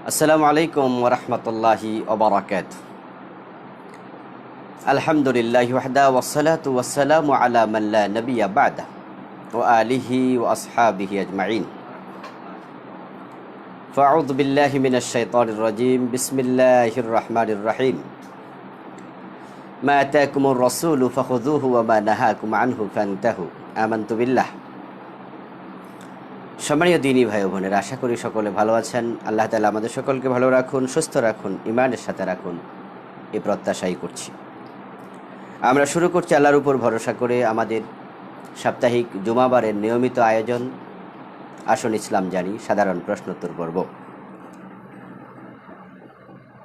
আসসালামু আলাইকুম ওয়া রাহমাতুল্লাহি ওয়া বারাকাতুহু। আলহামদুলিল্লাহি ওয়াহদা ওয়াসসালাতু ওয়াসসালামু আলা মান লা নাবিয়্যা বা'দা ওয়া আলিহি ওয়া আসহাবিহি আজমাইন। ফাআউযু বিল্লাহি মিনাশ শাইতানির রাজীম। বিসমিল্লাহির রাহমানির রহিম। মা আতাকুমুর রাসূলু ফাখুযুহু ওয়া মা নাহাকুম আনহু ফান্তাহু। আমানতু বিল্লাহ। সম্মানীয় দ্বীনী ভাই ও বোনেরা, আশা করি সকলে ভালো আছেন। আল্লাহ তাআলা আমাদের সকলকে ভালো রাখুন, সুস্থ রাখুন, ঈমানের সাথে রাখুন, এই প্রত্যাশাই করছি। আমরা শুরু করছি আল্লাহর উপর ভরসা করে আমাদের সাপ্তাহিক জুমাবারের নিয়মিত আয়োজন আসুন ইসলাম জানি সাধারণ প্রশ্নোত্তর পর্ব।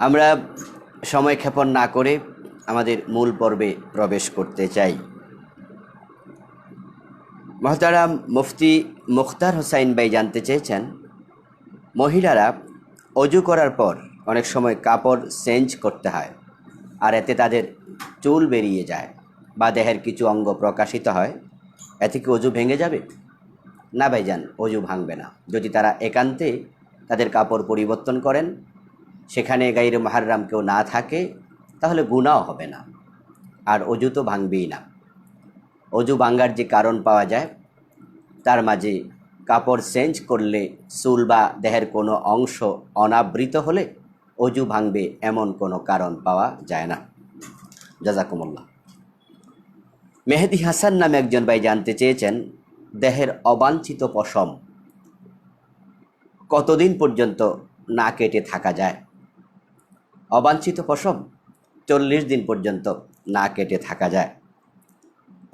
আমরা সময় ক্ষেপণ না করে আমাদের মূল পর্বে প্রবেশ করতে চাই। মহতারাম মুফতি মুখতার হোসাইন ভাই জানতে চেয়েছেন, মহিলারা অজু করার পর অনেক সময় কাপড় চেঞ্জ করতে হয়, আর এতে তাদের চুল বেরিয়ে যায় বা দেহের কিছু অঙ্গ প্রকাশিত হয়, এতে কি অজু ভেঙে যাবে? না ভাইজান, অজু ভাঙবে না। যদি তারা একান্তে তাদের কাপড় পরিবর্তন করেন, সেখানে গায়রে মুহাররাম কেউ না থাকে, তাহলে গুনাহ হবে না, আর অজু তো ভাঙবেই না। অজু ভাঙার যে কারণ পাওয়া যায়, তার মাঝে কাপড় চেঞ্জ করলে চুল বা দেহের কোনো অংশ অনাবৃত হলে অজু ভাঙবে এমন কোনো কারণ পাওয়া যায় না। জাযাকুমুল্লাহ। মেহেদি হাসান নামে একজন ভাই জানতে চেয়েছেন, দেহের অবাঞ্ছিত পশম কতদিন পর্যন্ত না কেটে থাকা যায়? অবাঞ্ছিত পশম 40 দিন পর্যন্ত না কেটে থাকা যায়।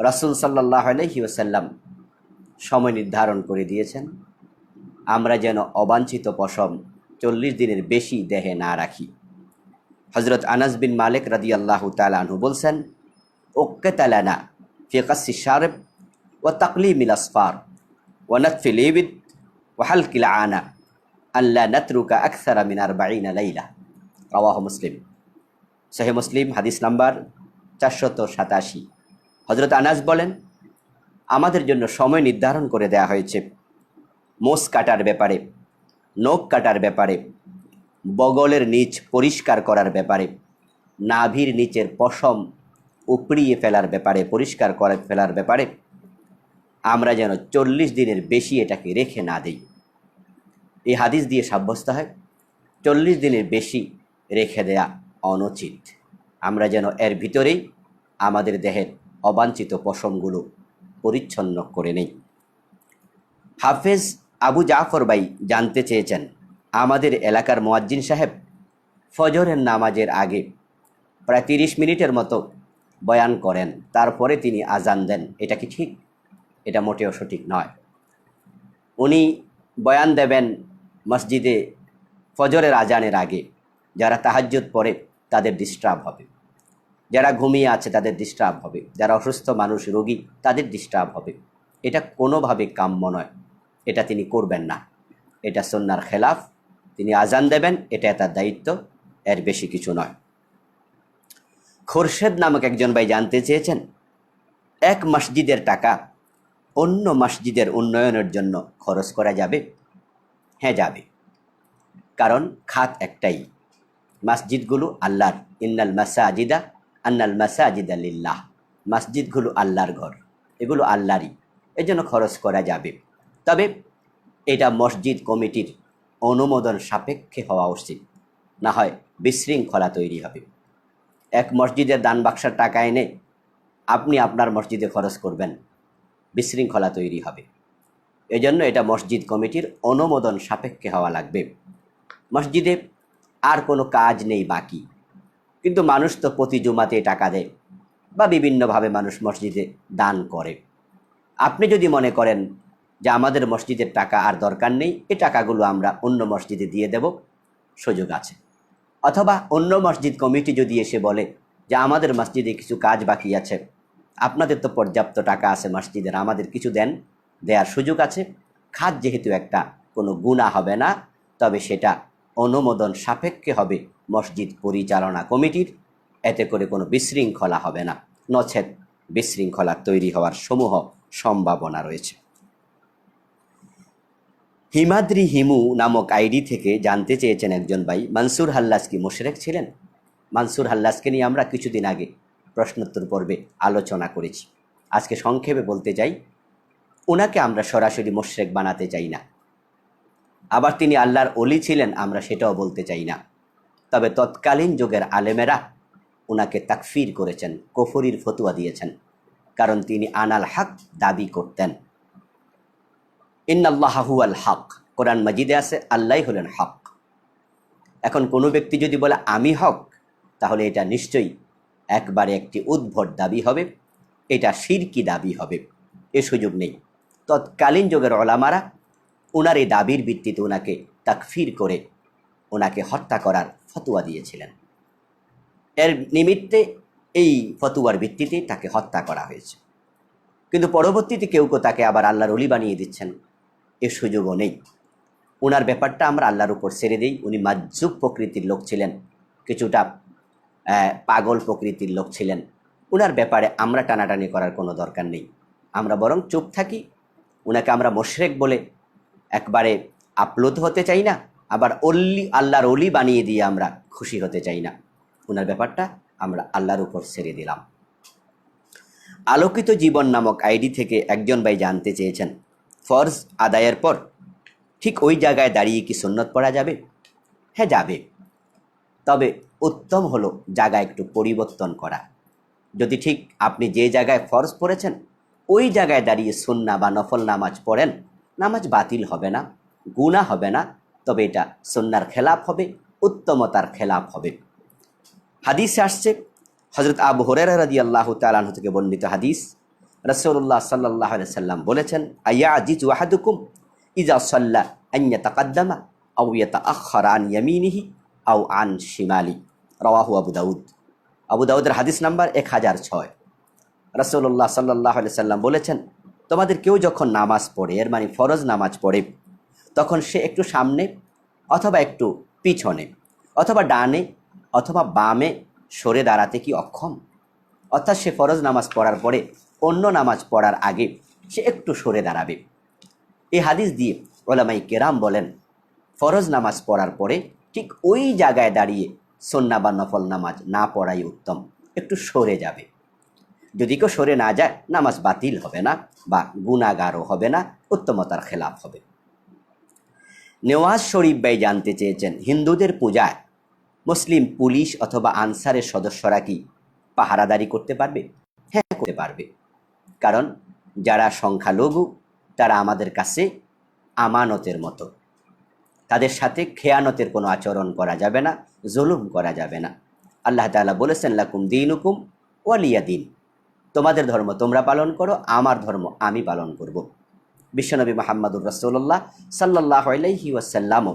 রাসূল সাল্লাল্লাহু আলাইহি ওয়াসাল্লাম সময় নির্ধারণ করে দিয়েছেন, আমরা যেন অবাঞ্ছিত পশম 40 দিনের বেশি দেহে না রাখি। হযরত আনাস বিন মালিক রাদিয়াল্লাহু তাআলা আনহু বলছেন, উক্কাতা লানা ফি কাসসি শারব ওয়া তাকলিমিল আসফার ওয়া নাতফিল ইবিদ ওয়া হালকিল আনা আল্লা নাতরুকা আকসারা মিন 40 লাইলা। রাওয়াহু মুসলিম। সহিহ মুসলিম হাদিস নাম্বার 487। হযরত আনাস বলেন, আমাদের জন্য সময় নির্ধারণ করে দেয়া হয়েছে মোষ কাটার ব্যাপারে, নখ কাটার ব্যাপারে, বগলের নিচ পরিষ্কার করার ব্যাপারে, নাভির নিচের পশম উপড়িয়ে ফেলার ব্যাপারে, পরিষ্কার করে ফেলার ব্যাপারে আমরা যেন 40 দিনের বেশি এটাকে রেখে না দিই। এই হাদিস দিয়ে সাব্যস্ত হয় 40 দিনের বেশি রেখে দেয়া অনুচিত। আমরা যেন এর ভিতরেই আমাদের দেহের অবাঞ্ছিত পশমগুলো পরিচ্ছন্ন করে নেই। হাফেজ আবু জাফর ভাই জানতে চেয়েছেন, আমাদের এলাকার মুয়াজ্জিন সাহেব ফজরের নামাজের আগে প্রায় 30 মিনিটের মতো বয়ান করেন, তারপরে তিনি আজান দেন, এটা কি ঠিক? এটা মোটেও সঠিক নয়। উনি বয়ান দেবেন মসজিদে ফজরের আজানের আগে। যারা তাহাজ্জুদ পড়ে তাদের ডিস্টার্ব হবে, যারা ঘুমিয়ে আছে তাদের ডিস্টার্ব হবে, যারা অসুস্থ মানুষ, রোগী, তাদের ডিস্টার্ব হবে। এটা কোনোভাবে কাম্য নয়, এটা তিনি করবেন না, এটা সুন্নাহর খেলাফ। তিনি আজান দেবেন, এটা তার দায়িত্ব, এর বেশি কিছু নয়। খোরশেদ নামক একজন ভাই জানতে চেয়েছেন, এক মসজিদের টাকা অন্য মসজিদের উন্নয়নের জন্য খরচ করা যাবে? হ্যাঁ, যাবে। কারণ খাত একটাই, মসজিদগুলো আল্লাহর। ইন্নাল মাসাজিদা লিল্লাহ। মসজিদগুলো আল্লাহর ঘর, এগুলো আল্লাহরই, এজন্য খরচ করা যাবে। তবে এটা মসজিদ কমিটির অনুমোদন সাপেক্ষে হওয়া উচিত, না হয় বিশৃঙ্খলা তৈরি হবে। এক মসজিদের দান বাক্সের টাকা এনে আপনি আপনার মসজিদে খরচ করবেন, বিশৃঙ্খলা তৈরি হবে। এজন্য এটা মসজিদ কমিটির অনুমোদন সাপেক্ষে হওয়া লাগবে। মসজিদে আর কোনো কাজ নেই বাকি, কিন্তু মানুষ তো প্রতি জুমাতে টাকা দেয় বা বিভিন্নভাবে মানুষ মসজিদে দান করে। আপনি যদি মনে করেন যে আমাদের মসজিদের টাকা আর দরকার নেই, এই টাকাগুলো আমরা অন্য মসজিদে দিয়ে দেব, সুযোগ আছে। অথবা অন্য মসজিদ কমিটি যদি এসে বলে যে আমাদের মসজিদে কিছু কাজ বাকি আছে, আপনাদের তো পর্যাপ্ত টাকা আছে মসজিদের, আমাদের কিছু দেন, দেওয়ার সুযোগ আছে। খাত যেহেতু একটা, কোনো গুনাহ হবে না, তবে সেটা অনুমোদন সাপেক্ষে হবে মসজিদ পরিচালনা কমিটির। এতে করে কোনো বিশৃঙ্খলা হবে না, নচেত বিশৃঙ্খলা তৈরি হওয়ার সমূহ সম্ভাবনা রয়েছে। হিমাদ্রি হিমু নামক আইডি থেকে জানতে চেয়েছেন একজন ভাই, মানসুর হাল্লাজ কি মুশরিক ছিলেন? মানসুর হাল্লাজকে নিয়ে আমরা কিছুদিন আগে প্রশ্নোত্তর পর্বে আলোচনা করেছি। আজকে সংক্ষেপে বলতে চাই, ওনাকে আমরা সরাসরি মুশরিক বানাতে চাই না। আবার তিনি আল্লাহর ওলি ছিলেন আমরা সেটাও বলতে চাই না। তবে তৎকালীন যুগের আলেমেরা ওনাকে তাকফির করেছেন, কুফরির ফতোয়া দিয়েছেন, কারণ তিনি আনাল হক দাবি করতেন। ইন্নাল্লাহা হুয়াল হক, কোরআন মাজিদে আছে আল্লাহই হলেন হক। এখন কোনো ব্যক্তি যদি বলে আমি হক, তাহলে এটা নিশ্চয়ই একবারে একটি উদ্ভট দাবি হবে, এটা শিরকি দাবি হবে, এ সুযোগ নেই। তৎকালীন যুগের ওলামারা ওনার এই দাবির ভিত্তিতে ওনাকে তাকফির করে ওনাকে হত্যা করার ফতোয়া দিয়েছিলেন। এর নিমিত্তে এই ফতোয়ার ভিত্তিতে তাকে হত্যা করা হয়েছে। কিন্তু পরবর্তীতে কেউ কেউ তাকে আবার আল্লাহর ওলি বানিয়ে দিচ্ছেন, এ সুযোগও নেই। ওনার ব্যাপারটা আমরা আল্লাহর উপর ছেড়ে দিই। উনি মাজজুব প্রকৃতির লোক ছিলেন, কিছুটা পাগল প্রকৃতির লোক ছিলেন। ওনার ব্যাপারে আমরা টানাটানি করার কোনো দরকার নেই। আমরা বরং চুপ থাকি। ওনাকে আমরা মুশরিক বলে একবারে আপ্লুত হতে চাই না, আবার আল্লাহর ওলি বানিয়ে দিয়ে আমরা খুশি হতে চাই না। ওনার ব্যাপারটা আমরা আল্লাহর উপর ছেড়ে দিলাম। আলোকিত জীবন নামক আইডি থেকে একজন ভাই জানতে চেয়েছেন, ফরজ আদায়ের পর ঠিক ওই জায়গায় দাঁড়িয়ে কি সুন্নত পড়া যাবে? হ্যাঁ, যাবে। তবে উত্তম হলো জায়গা একটু পরিবর্তন করা। যদি ঠিক আপনি যে জায়গায় ফরজ পড়েছেন ওই জায়গায় দাঁড়িয়ে সুন্না বা নফল নামাজ পড়েন, নামাজ বাতিল হবে না, গুনাহ হবে না, তবে এটা সুন্নার খেলাফ হবে, উত্তমতার খেলাফ হবে। হাদিসে আসছে, হযরত আবু হুরায়রা রাদিয়াল্লাহু তাআলা আনহু থেকে বর্ণিত হাদিস, রাসূলুল্লাহ সাল্লাল্লাহু আলাইহি ওয়াসাল্লাম বলেছেন, আয়াজিজু আহাদুকুম ইযা সাল্লা আন ইয়াতাকাদ্দামা আও ইয়াতাআখারা আন ইয়ামিনিহি আও আন শিমালি, রাওয়াহু আবু দাউদ। আবু দাউদের হাদিস নাম্বার 1006। রাসূলুল্লাহ সাল্লাল্লাহু আলাইহি ওয়াসাল্লাম বলেছেন, তোমাদের কেউ যখন নামাজ পড়ে, এর মানে ফরজ নামাজ পড়ে, তখন সে একটু সামনে অথবা একটু পিছনে অথবা ডানে অথবা বামে সরে দাঁড়াতে কি অক্ষম? অর্থাৎ সে ফরজ নামাজ পড়ার পরে অন্য নামাজ পড়ার আগে সে একটু সরে দাঁড়াবে। এই হাদিস দিয়ে উলামায়ে কেরাম বলেন, ফরজ নামাজ পড়ার পরে ঠিক ওই জায়গায় দাঁড়িয়ে সুন্নাহ বা নফল নামাজ না পড়াই উত্তম, একটু সরে যাবে। যদি কেউ সরে না যায়, নামাজ বাতিল হবে না বা গুনাহগারও হবে না, উত্তমতার খেলাফ হবে। নেওয়াজ শরীফ ভাই জানতে চেয়েছেন, হিন্দুদের পূজায় মুসলিম পুলিশ অথবা আনসারের সদস্যরা কি পাহারাদারি করতে পারবে? হ্যাঁ, করতে পারবে। কারণ যারা সংখ্যালঘু তারা আমাদের কাছে আমানতের মতো, তাদের সাথে খেয়ানতের কোনো আচরণ করা যাবে না, জুলুম করা যাবে না। আল্লাহ তাআলা বলেছেন, লাকুম দীনুকুম ওয়ালিয়া দিন, তোমাদের ধর্ম তোমরা পালন করো, আমার ধর্ম আমি পালন করব। বিশ্বনবী মুহাম্মদুর রাসূলুল্লাহ সাল্লাল্লাহু আলাইহি ওয়াসাল্লামও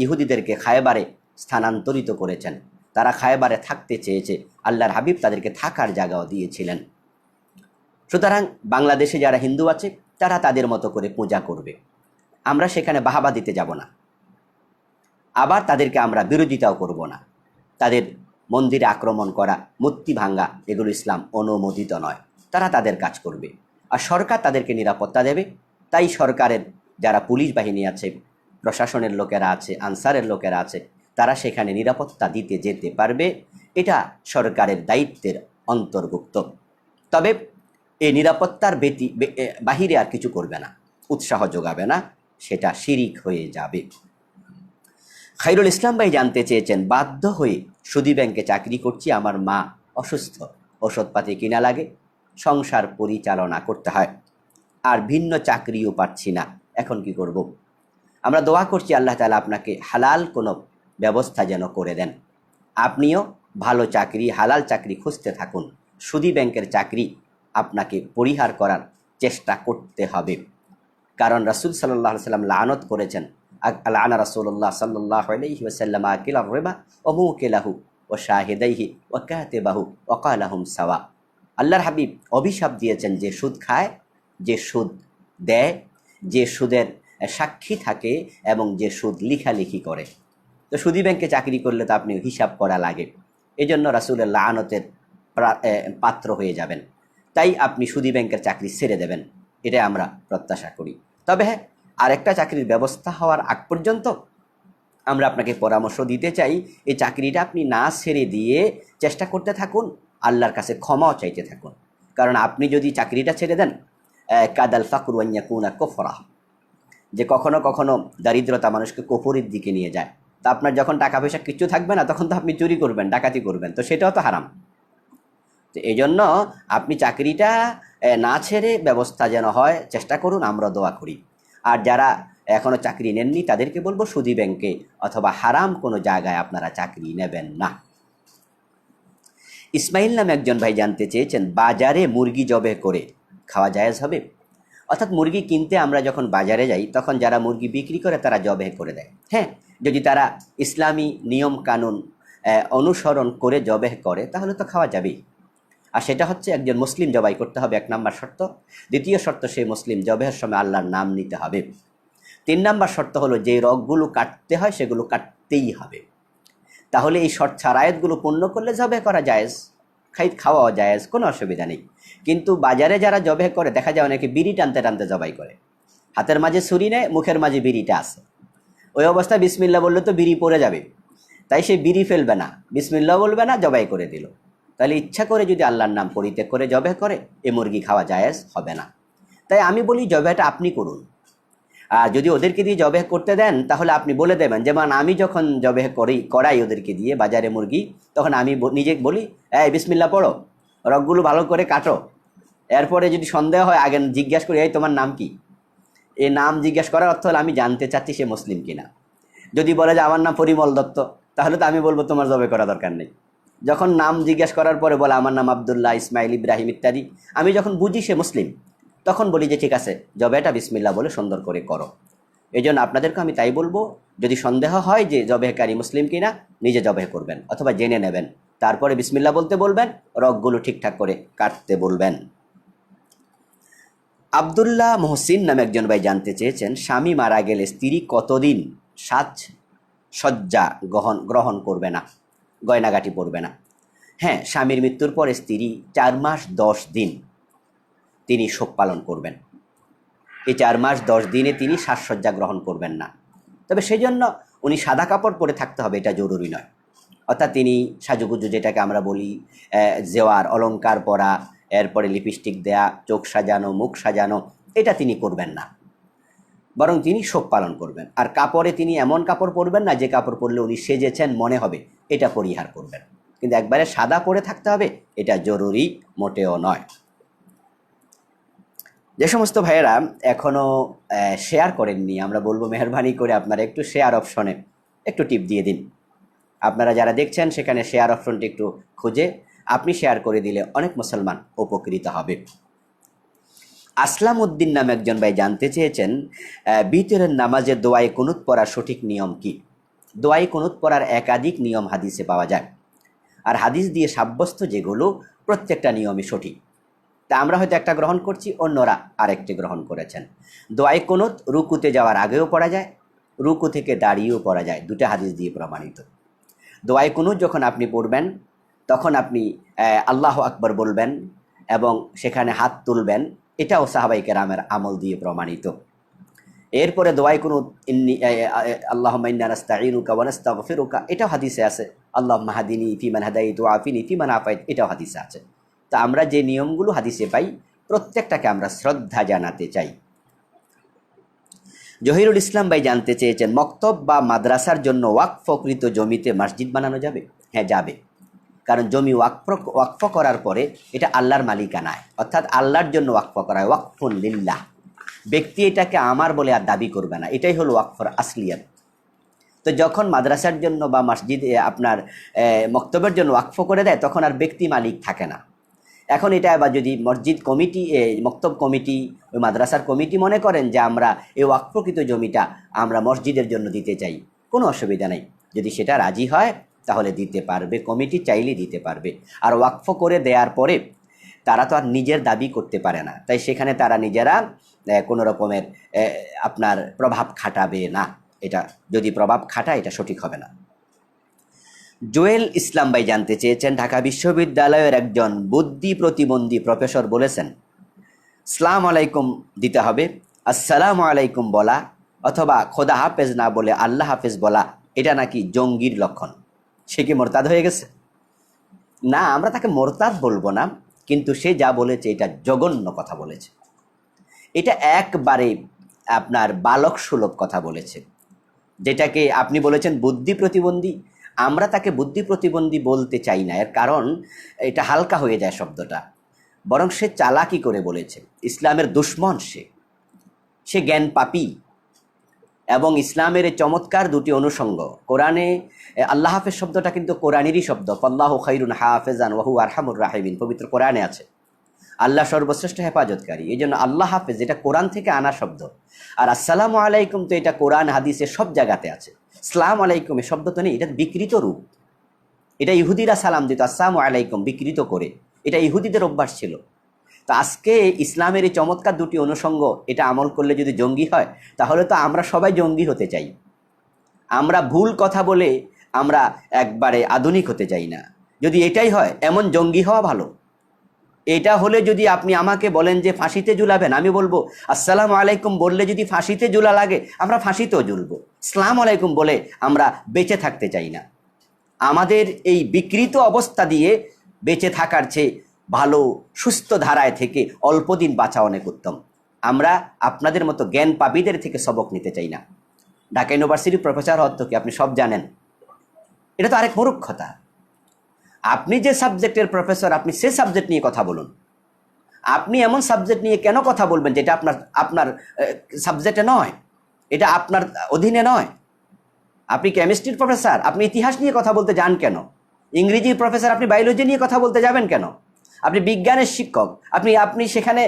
ইহুদিদেরকে খায়বারে স্থানান্তরিত করেছেন। তারা খায়বারে থাকতে চেয়েছে, আল্লাহর হাবিব তাদেরকে থাকার জায়গাও দিয়েছিলেন। সুতরাং বাংলাদেশে যারা হিন্দু আছে তারা তাদের মতো করে পূজা করবে, আমরা সেখানে বাহাবা দিতে যাব না, আবার তাদেরকে আমরা বিরোধিতাও করব না। তাদের মন্দিরে আক্রমণ করা, মূর্তি ভাঙ্গা, এগুলো ইসলাম অনুমোদিত নয়। তারা তাদের কাজ করবে, আর সরকার তাদেরকে নিরাপত্তা দেবে। তাই সরকারের যারা পুলিশ বাহিনী আছে, প্রশাসনের লোকেরা আছে, আনসারের লোকেরা আছে, তারা সেখানে নিরাপত্তা দিতে যেতে পারবে। এটা সরকারের দায়িত্বের অন্তর্ভুক্ত। তবে এই নিরাপত্তার বাহিরে আর কিছু করবে না, উৎসাহ যোগাবে না, সেটা শিরিক হয়ে যাবে। খায়রুল ইসলাম ভাই জানতে চেয়েছেন, বাধ্য হয়ে সুদী ব্যাংকে চাকরি করছি, আমার মা অসুস্থ, ওষুধপাতি কিনা লাগে, সংসার পরিচালনা করতে হয়, আর ভিন্ন চাকরিও পাচ্ছি না, এখন কি করব? আমরা দোয়া করছি আল্লাহ তাআলা আপনাকে হালাল কোনো ব্যবস্থা যেন করে দেন। আপনিও ভালো চাকরি, হালাল চাকরি খুঁজতে থাকুন। সুদী ব্যাংকের চাকরি আপনাকে পরিহার করার চেষ্টা করতে হবে, কারণ রাসূল সাল্লাল্লাহু আলাইহি ওয়াসাল্লাম লানত করেছেন, লানা রাসূলুল্লাহ সাল্লাল্লাহু আলাইহি ওয়াসাল্লাম আকিলার রিবা ওয়া মুকিলাহু ওয়া শাহিদাইহি ওয়া কাতিবাহু ওয়া ক্বালাহুম সাওয়া। আল্লাহর হাবিব অভিশাপ দিয়েছেন যে সুদ খায়, যে সুদ দেয়, যে সুদের সাক্ষী থাকে এবং যে সুদ লিখালিখি করে। তো সুদী ব্যাংকে চাকরি করলে তো আপনি হিসাব করা লাগে, এজন্য রাসূলের লানতের পাত্র হয়ে যাবেন। তাই আপনি সুদী ব্যাংকের চাকরি ছেড়ে দেবেন, এটাই আমরা প্রত্যাশা করি। তবে হ্যাঁ, আরেকটা চাকরির ব্যবস্থা হওয়ার আগ পর্যন্ত আমরা আপনাকে পরামর্শ দিতে চাই, এই চাকরিটা আপনি না ছেড়ে দিয়ে চেষ্টা করতে থাকুন, আল্লাহর কাছে ক্ষমাও চাইতে থাকুন। কারণ আপনি যদি চাকরিটা ছেড়ে দেন, কাদাল ফাকরু আন ইয়াকুনা কুফরা, যে কখনো কখনো দারিদ্রতা মানুষকে কুফরের দিকে নিয়ে যায়। তা আপনার যখন টাকা পয়সা কিছু থাকবে না, তখন তো আপনি চুরি করবেন, ডাকাতি করবেন, তো সেটাও তো হারাম। তো এই জন্য আপনি চাকরিটা না ছেড়ে ব্যবস্থা যেন হয় চেষ্টা করুন, আমরা দোয়া করি। আর যারা এখনও চাকরি নেননি তাদেরকে বলবো সুদী ব্যাংকে অথবা হারাম কোনো জায়গায় আপনারা চাকরি নেবেন না। ইসমাইল নামে একজন ভাই জানতে চেয়েছেন, বাজারে মুরগি জবে করে খাওয়া জায়েজ হবে? অর্থাৎ মুরগি কিনতে আমরা যখন বাজারে যাই, তখন যারা মুরগি বিক্রি করে তারা জবে করে দেয়। হ্যাঁ, যদি তারা ইসলামী নিয়ম কানুন অনুসরণ করে জবে করে তাহলে তো খাওয়া যাবেই। আর সেটা হচ্ছে একজন মুসলিম জবাই করতে হবে, 1 নম্বর শর্ত। দ্বিতীয় শর্ত, সেই মুসলিম জবেহের সময় আল্লাহর নাম নিতে হবে। 3 নম্বর শর্ত হলো যে রগগুলো কাটতে হয় সেগুলো কাটতেই হবে। তাহলে এই শর্ত শারায়েতগুলো পূর্ণ করলে জবে করা জায়েজ, খাওয়াও জায়েজ, কোনো অসুবিধা নেই। কিন্তু বাজারে যারা জবে করে দেখা যায় অনেকে বিড়ি টানতে টানতে জবাই করে, হাতের মাঝে ছুরি নেয়, মুখের মাঝে বিড়িটা আছে, ওই অবস্থায় বিসমিল্লাহ বললে তো বিড়ি পড়ে যাবে, তাই সে বিড়ি ফেলবে না, বিসমিল্লাহ বলবে না, জবাই করে দিল। তাহলে ইচ্ছা করে যদি আল্লাহর নাম পরিত্যাগ করে জবে করে, এ মুরগি খাওয়া জায়েজ হবে না। তাই আমি বলি জবেটা আপনি করুন। আর যদি ওদেরকে দিয়ে জবে করতে দেন তাহলে আপনি বলে দেবেন, যেমন আমি যখন জবে করাই ওদেরকে দিয়ে বাজারে মুরগি, তখন আমি নিজে বলি, এই বিসমিল্লাহ পড়ো, রগগুলো ভালো করে কাটো। এরপরে যদি সন্দেহ হয় আগে জিজ্ঞাসা করি, এই তোমার নাম কি? এই নাম জিজ্ঞাসা করার অর্থ হলো আমি জানতে চাচ্ছি সে মুসলিম কিনা। যদি বলে যে আমার নাম পরিমল দত্ত, তাহলে তো আমি বলবো তোমার জবে করা দরকার নেই। যখন নাম জিজ্ঞাসা করার পরে বলে আমার নাম আবদুল্লাহ, ইসমাইল, ইব্রাহিম ইত্যাদি, আমি যখন বুঝি সে মুসলিম, তখন বলি যে ঠিক আছে, জবেটা বিসমিল্লাহ বলে সুন্দর করে করো। এই জন্য আপনাদেরকে আমি তাই বলবো, যদি সন্দেহ হয় যে জবেহকারী মুসলিম কিনা, নিজে জবেহ করবেন অথবা জেনে নেবেন, তারপরে বিসমিল্লাহ বলতে বলবেন, রগগুলো ঠিকঠাক করে কাটতে বলবেন। আবদুল্লাহ মহসিন নামে একজন ভাই জানতে চেয়েছেন, স্বামী মারা গেলে স্ত্রী কতদিন সাজসজ্জা গ্রহণ করবে না, গয়নাগাটি পরবে না? হ্যাঁ, স্বামীর মৃত্যুর পরে স্ত্রী 4 মাস 10 দিন তিনি শোক পালন করবেন। এই 4 মাস 10 দিনে তিনি সাজসজ্জা গ্রহণ করবেন না। তবে সেই জন্য উনি সাদা কাপড় পরে থাকতে হবে এটা জরুরি নয়। অর্থাৎ তিনি সাজুগুজু যেটাকে আমরা বলি জেওয়ার অলংকার পরা, এরপরে লিপস্টিক দেয়া, চোখ সাজানো, মুখ সাজানো, এটা তিনি করবেন না, বরং তিনি শোক পালন করবেন। আর কাপড়ে তিনি এমন কাপড় পরবেন না যে কাপড় পরলে উনি সেজেছেন মনে হবে, এটা পরিহার করবেন। কিন্তু একবারে সাদা পরে থাকতে হবে এটা জরুরি মোটেও নয়। যে সমস্ত ভাইয়েরা এখনও শেয়ার করেননি, আমরা বলবো মেহরবানি করে আপনারা একটু শেয়ার অপশনে একটু টিপ দিয়ে দিন। আপনারা যারা দেখছেন সেখানে শেয়ার অপশনটি একটু খুঁজে আপনি শেয়ার করে দিলে অনেক মুসলমান উপকৃত হবে। আসলাম উদ্দিন নামে একজন ভাই জানতে চেয়েছেন, বিতরের নামাজে দোয়ায়ে কুনুত পড়ার সঠিক নিয়ম কি? দোয়ায়ে কুনুত পড়ার একাধিক নিয়ম হাদিসে পাওয়া যায়, আর হাদিস দিয়ে সাব্যস্ত যেগুলো প্রত্যেকটা নিয়মই সঠিক। তা আমরা হয়তো একটা গ্রহণ করছি, অন্যরা আরেকটি গ্রহণ করেছেন। দোয়ায়ে কুনুত রুকুতে যাওয়ার আগেও পড়া যায়, রুকু থেকে দাঁড়িয়েও পড়া যায়, 2টা হাদিস দিয়ে প্রমাণিত। দোয়ায়ে কুনুত যখন আপনি পড়বেন তখন আপনি আল্লাহু আকবার বলবেন এবং সেখানে হাত তুলবেন, এটাও সাহাবায়ে কেরামের আমল দিয়ে প্রমাণিত। এরপরে দোয়ায়ে কুনুত আল্লাহুম্মা ইন্না নাস্তাঈনুকা ওয়া নাস্তাগফিরুকা, এটাও হাদিসে আছে। আল্লাহুম্মা হাদিনি ফিমান হাদাইত ওয়া আফিনি ফিমান আফাইত, এটাও হাদিসে আছে। তা আমরা যে নিয়মগুলো হাদিসে পাই প্রত্যেকটাকে আমরা শ্রদ্ধা জানাতে চাই। জহিরুল ইসলাম ভাই জানতে চেয়েছেন, মক্তব বা মাদ্রাসার জন্য ওয়াকফকৃত জমিতে মসজিদ বানানো যাবে? হ্যাঁ, যাবে। কারণ জমি ওয়াকফ করার পরে এটা আল্লাহর মালিকানায়, অর্থাৎ আল্লাহর জন্য ওয়াকফ করা হয়, ওয়াকফুন লিল্লাহ। ব্যক্তি এটাকে আমার বলে আর দাবি করবে না, এটাই হলো ওয়াকফর আসলিয়াত। তো যখন মাদ্রাসার জন্য বা মসজিদ আপনার মক্তবের জন্য ওয়াকফ করে দেয়, তখন আর ব্যক্তি মালিক থাকে না। এখন এটা আবার যদি মসজিদ কমিটি, মক্তব কমিটি, ওই মাদ্রাসার কমিটি মনে করেন যে আমরা এই ওয়াকফকৃত জমিটা আমরা মসজিদের জন্য দিতে চাই, কোনো অসুবিধা নেই। যদি সেটা রাজি হয় তাহলে দিতে পারবে, কমিটি চাইলে দিতে পারবে। আর ওয়াকফ করে দেওয়ার পরে তারা তো আর নিজের দাবি করতে পারে না, তাই সেখানে তারা নিজেরা কোনো রকমের আপনার প্রভাব খাটাবে না। এটা যদি প্রভাব খাটায় এটা সঠিক হবে না। জোয়েল ইসলাম ভাই জানতে চেয়েছেন, ঢাকা বিশ্ববিদ্যালয়ের একজন বুদ্ধি প্রতিবন্ধী প্রফেসর বলেছেন সালাম আলাইকুম দিতে হবে, আসসালামু আলাইকুম বলা অথবা খোদা হাফেজ না বলে আল্লাহ হাফেজ বলা এটা নাকি জঙ্গির লক্ষণ। সে কি মোরতাদ হয়ে গেছে? না, আমরা তাকে মোরতাদ বলবো না, কিন্তু সে যা বলেছে এটা জঘন্য কথা বলেছে। এটা একবারে আপনার বালক সুলভ কথা বলেছে, যেটাকে আপনি বলেছেন বুদ্ধি প্রতিবন্ধী। আমরা তাকে বুদ্ধি প্রতিবন্ধী বলতে চাই না, এর কারণ এটা হালকা হয়ে যায় শব্দটা। বরং সে চালাকি করে বলেছে, ইসলামের দুশ্মন সে জ্ঞান পাপী। এবং ইসলামের এই চমৎকার দুটি অনুষঙ্গ কোরআনে, আল্লাহ হাফেজ শব্দটা কিন্তু কোরআনেরই শব্দ, ফাল্লাহু খায়রুন হাফেজান ওয়া হুয়া আরহামুর রাহিমিন, পবিত্র কোরআনে আছে আল্লাহ সর্বশ্রেষ্ঠ হেফাজতকারী। এই জন্য আল্লাহ হাফেজ এটা কোরআন থেকে আনা শব্দ। আর আসসালামু আলাইকুম তো এটা কোরআন হাদিসে সব জায়গাতে আছে। সালাম আলাইকুম এ শব্দ তো নেই, এটা বিকৃত রূপ। এটা ইহুদিরা সালাম দিত আসসালামু আলাইকুম বিকৃত করে, এটা ইহুদিদের অভ্যাস ছিল। তো আজকে ইসলামের এই চমৎকার দুটি অনুষঙ্গ এটা আমল করলে যদি জঙ্গি হয়, তাহলে তো আমরা সবাই জঙ্গি হতে চাই। আমরা ভুল কথা বলে আমরা একবারে আধুনিক হতে চাই না। যদি এটাই হয়, এমন জঙ্গি হওয়া ভালো। এটা হলে যদি আপনি আমাকে বলেন যে ফাঁসিতে ঝুলাবেন, আমি বলবো আসসালামু আলাইকুম বললে যদি ফাঁসিতে ঝুলা লাগে, আমরা ফাঁসিতেও ঝুলবো। আসসালামু আলাইকুম বলে আমরা বেঁচে থাকতে চাই না। আমাদের এই বিকৃত অবস্থা দিয়ে বেঁচে থাকার চেয়ে ভালো সুস্থ ধারায় থেকে অল্প দিন বাঁচা অনেক উত্তম। আমরা আপনাদের মতো জ্ঞান পাপীদের থেকে সবক নিতে চাই না। ঢাকা ইউনিভার্সিটির প্রফেসর হওয়ার তো কি আপনি সব জানেন? এটা তো আরেক মূর্খতা। আপনি যে সাবজেক্টের প্রফেসর, আপনি সে সাবজেক্ট নিয়ে কথা বলুন। আপনি এমন সাবজেক্ট নিয়ে কেন কথা বলবেন যেটা আপনার আপনার সাবজেক্টে নয়, এটা আপনার অধীনে নয়। আপনি কেমিস্ট্রির প্রফেসর, আপনি ইতিহাস নিয়ে কথা বলতে যান কেন? ইংরেজির প্রফেসর, আপনি বায়োলজি নিয়ে কথা বলতে যাবেন কেন? আপনি বিজ্ঞানের শিক্ষক, আপনি সেখানে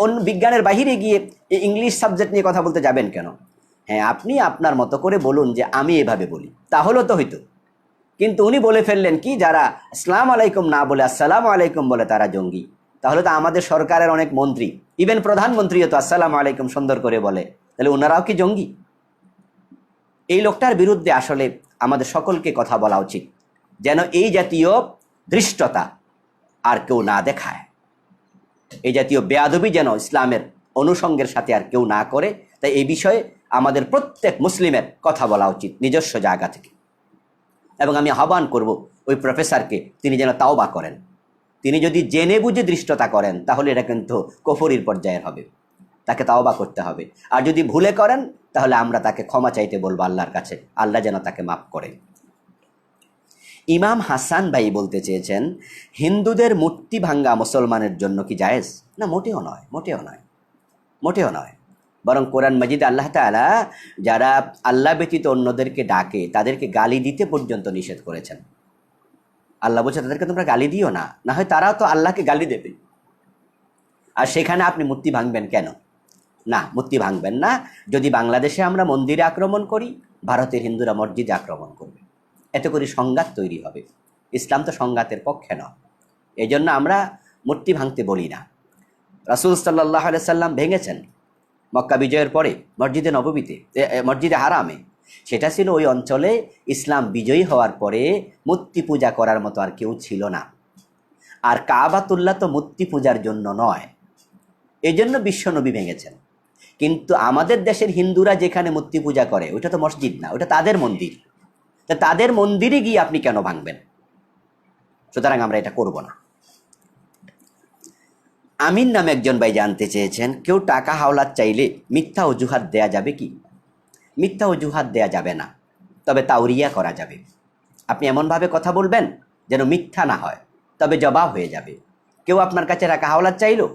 অন্য বিজ্ঞানের বাহিরে গিয়ে ইংলিশ সাবজেক্ট নিয়ে কথা বলতে যাবেন কেন? হ্যাঁ, আপনি আপনার মতো করে বলুন যে আমি এভাবে বলি, তাহলেও তো হইতো। কিন্তু উনি বলে ফেললেন কি, যারা আসসালামু আলাইকুম না বলে আসসালামু আলাইকুম বলে তারা জঙ্গি। তাহলে তো আমাদের সরকারের অনেক মন্ত্রী, ইভেন প্রধানমন্ত্রীও তো আসসালামু আলাইকুম সুন্দর করে বলে, তাহলে ওনারাও কি জঙ্গি? এই লোকটার বিরুদ্ধে আসলে আমাদের সকলকে কথা বলা উচিত, যেন এই জাতীয় ধৃষ্টতা আর কেউ না দেখায়, এই জাতীয় বেয়াদবি যেন ইসলামের অনুষঙ্গের সাথে আর কেউ না করে। তাই এই বিষয়ে আমাদের প্রত্যেক মুসলিমের কথা বলা উচিত নিজস্ব জায়গা থেকে। এবং আমি আহ্বান করব ওই প্রফেসরকে, তিনি যেন তাওবা করেন। তিনি যদি জেনে বুঝে ধৃষ্টতা করেন, তাহলে এটা কিন্তু কুফরির পর্যায়ের হবে, তাকে তাওবা করতে হবে। আর যদি ভুলে করেন, তাহলে আমরা তাকে ক্ষমা চাইতে বলবো আল্লাহর কাছে, আল্লাহ যেন তাকে মাফ করে। ইমাম হাসান ভাই বলতে চেয়েছেন, হিন্দুদের মূর্তি ভাঙ্গা মুসলমানের জন্য কি জায়েজ? না, মোটেও নয়, মোটেও নয়, মোটেও নয়। বরং কোরআন মাজিদে আল্লাহ তাআলা যারা আল্লাহ ব্যতীত অন্যদেরকে ডাকে তাদেরকে গালি দিতে পর্যন্ত নিষেধ করেছেন। আল্লাহ বলছে তাদেরকে তোমরা গালি দিও না, না হয় তারাও তো আল্লাহকে গালি দেবে। আর সেখানে আপনি মূর্তি ভাঙবেন কেন? না, মূর্তি ভাঙবেন না। যদি বাংলাদেশে আমরা মন্দিরে আক্রমণ করি, ভারতের হিন্দুরা মসজিদে আক্রমণ করবে, এতে করে সংঘাত তৈরি হবে। ইসলাম তো সংঘাতের পক্ষে নয়। এই জন্য আমরা মূর্তি ভাঙতে বলি না। রাসূল সাল্লাল্লাহু আলাইহি সাল্লাম ভেঙেছেন মক্কা বিজয়ের পরে মসজিদে নববীতে, মসজিদে হারামে। সেটা ছিল ওই অঞ্চলে ইসলাম বিজয়ী হওয়ার পরে মূর্তি পূজা করার মতো আর কেউ ছিল না। আর কাবাতুল্লাহ তো মূর্তি পূজার জন্য নয়, এই জন্য বিশ্বনবী ভেঙেছেন। কিন্তু আমাদের দেশের হিন্দুরা যেখানে মূর্তি পূজা করে, ওইটা তো মসজিদ না, ওটা তাদের মন্দির। তা তাদের মন্দিরে গিয়ে আপনি কেন ভাঙবেন? সুতরাং আমরা এটা করব না। আমিন নামে একজন ভাই জানতে চেয়েছেন, কেউ টাকা হাওলাত চাইলে মিথ্যা অজুহাত দেয়া যাবে কি? মিথ্যা অজুহাত দেয়া যাবে না, তবে তাওরিয়া করা যাবে। আপনি এমনভাবে কথা বলবেন যেন মিথ্যা না হয়, তবে জবাব হয়ে যাবে। কেউ আপনার কাছে টাকা হাওলাত চাইলো,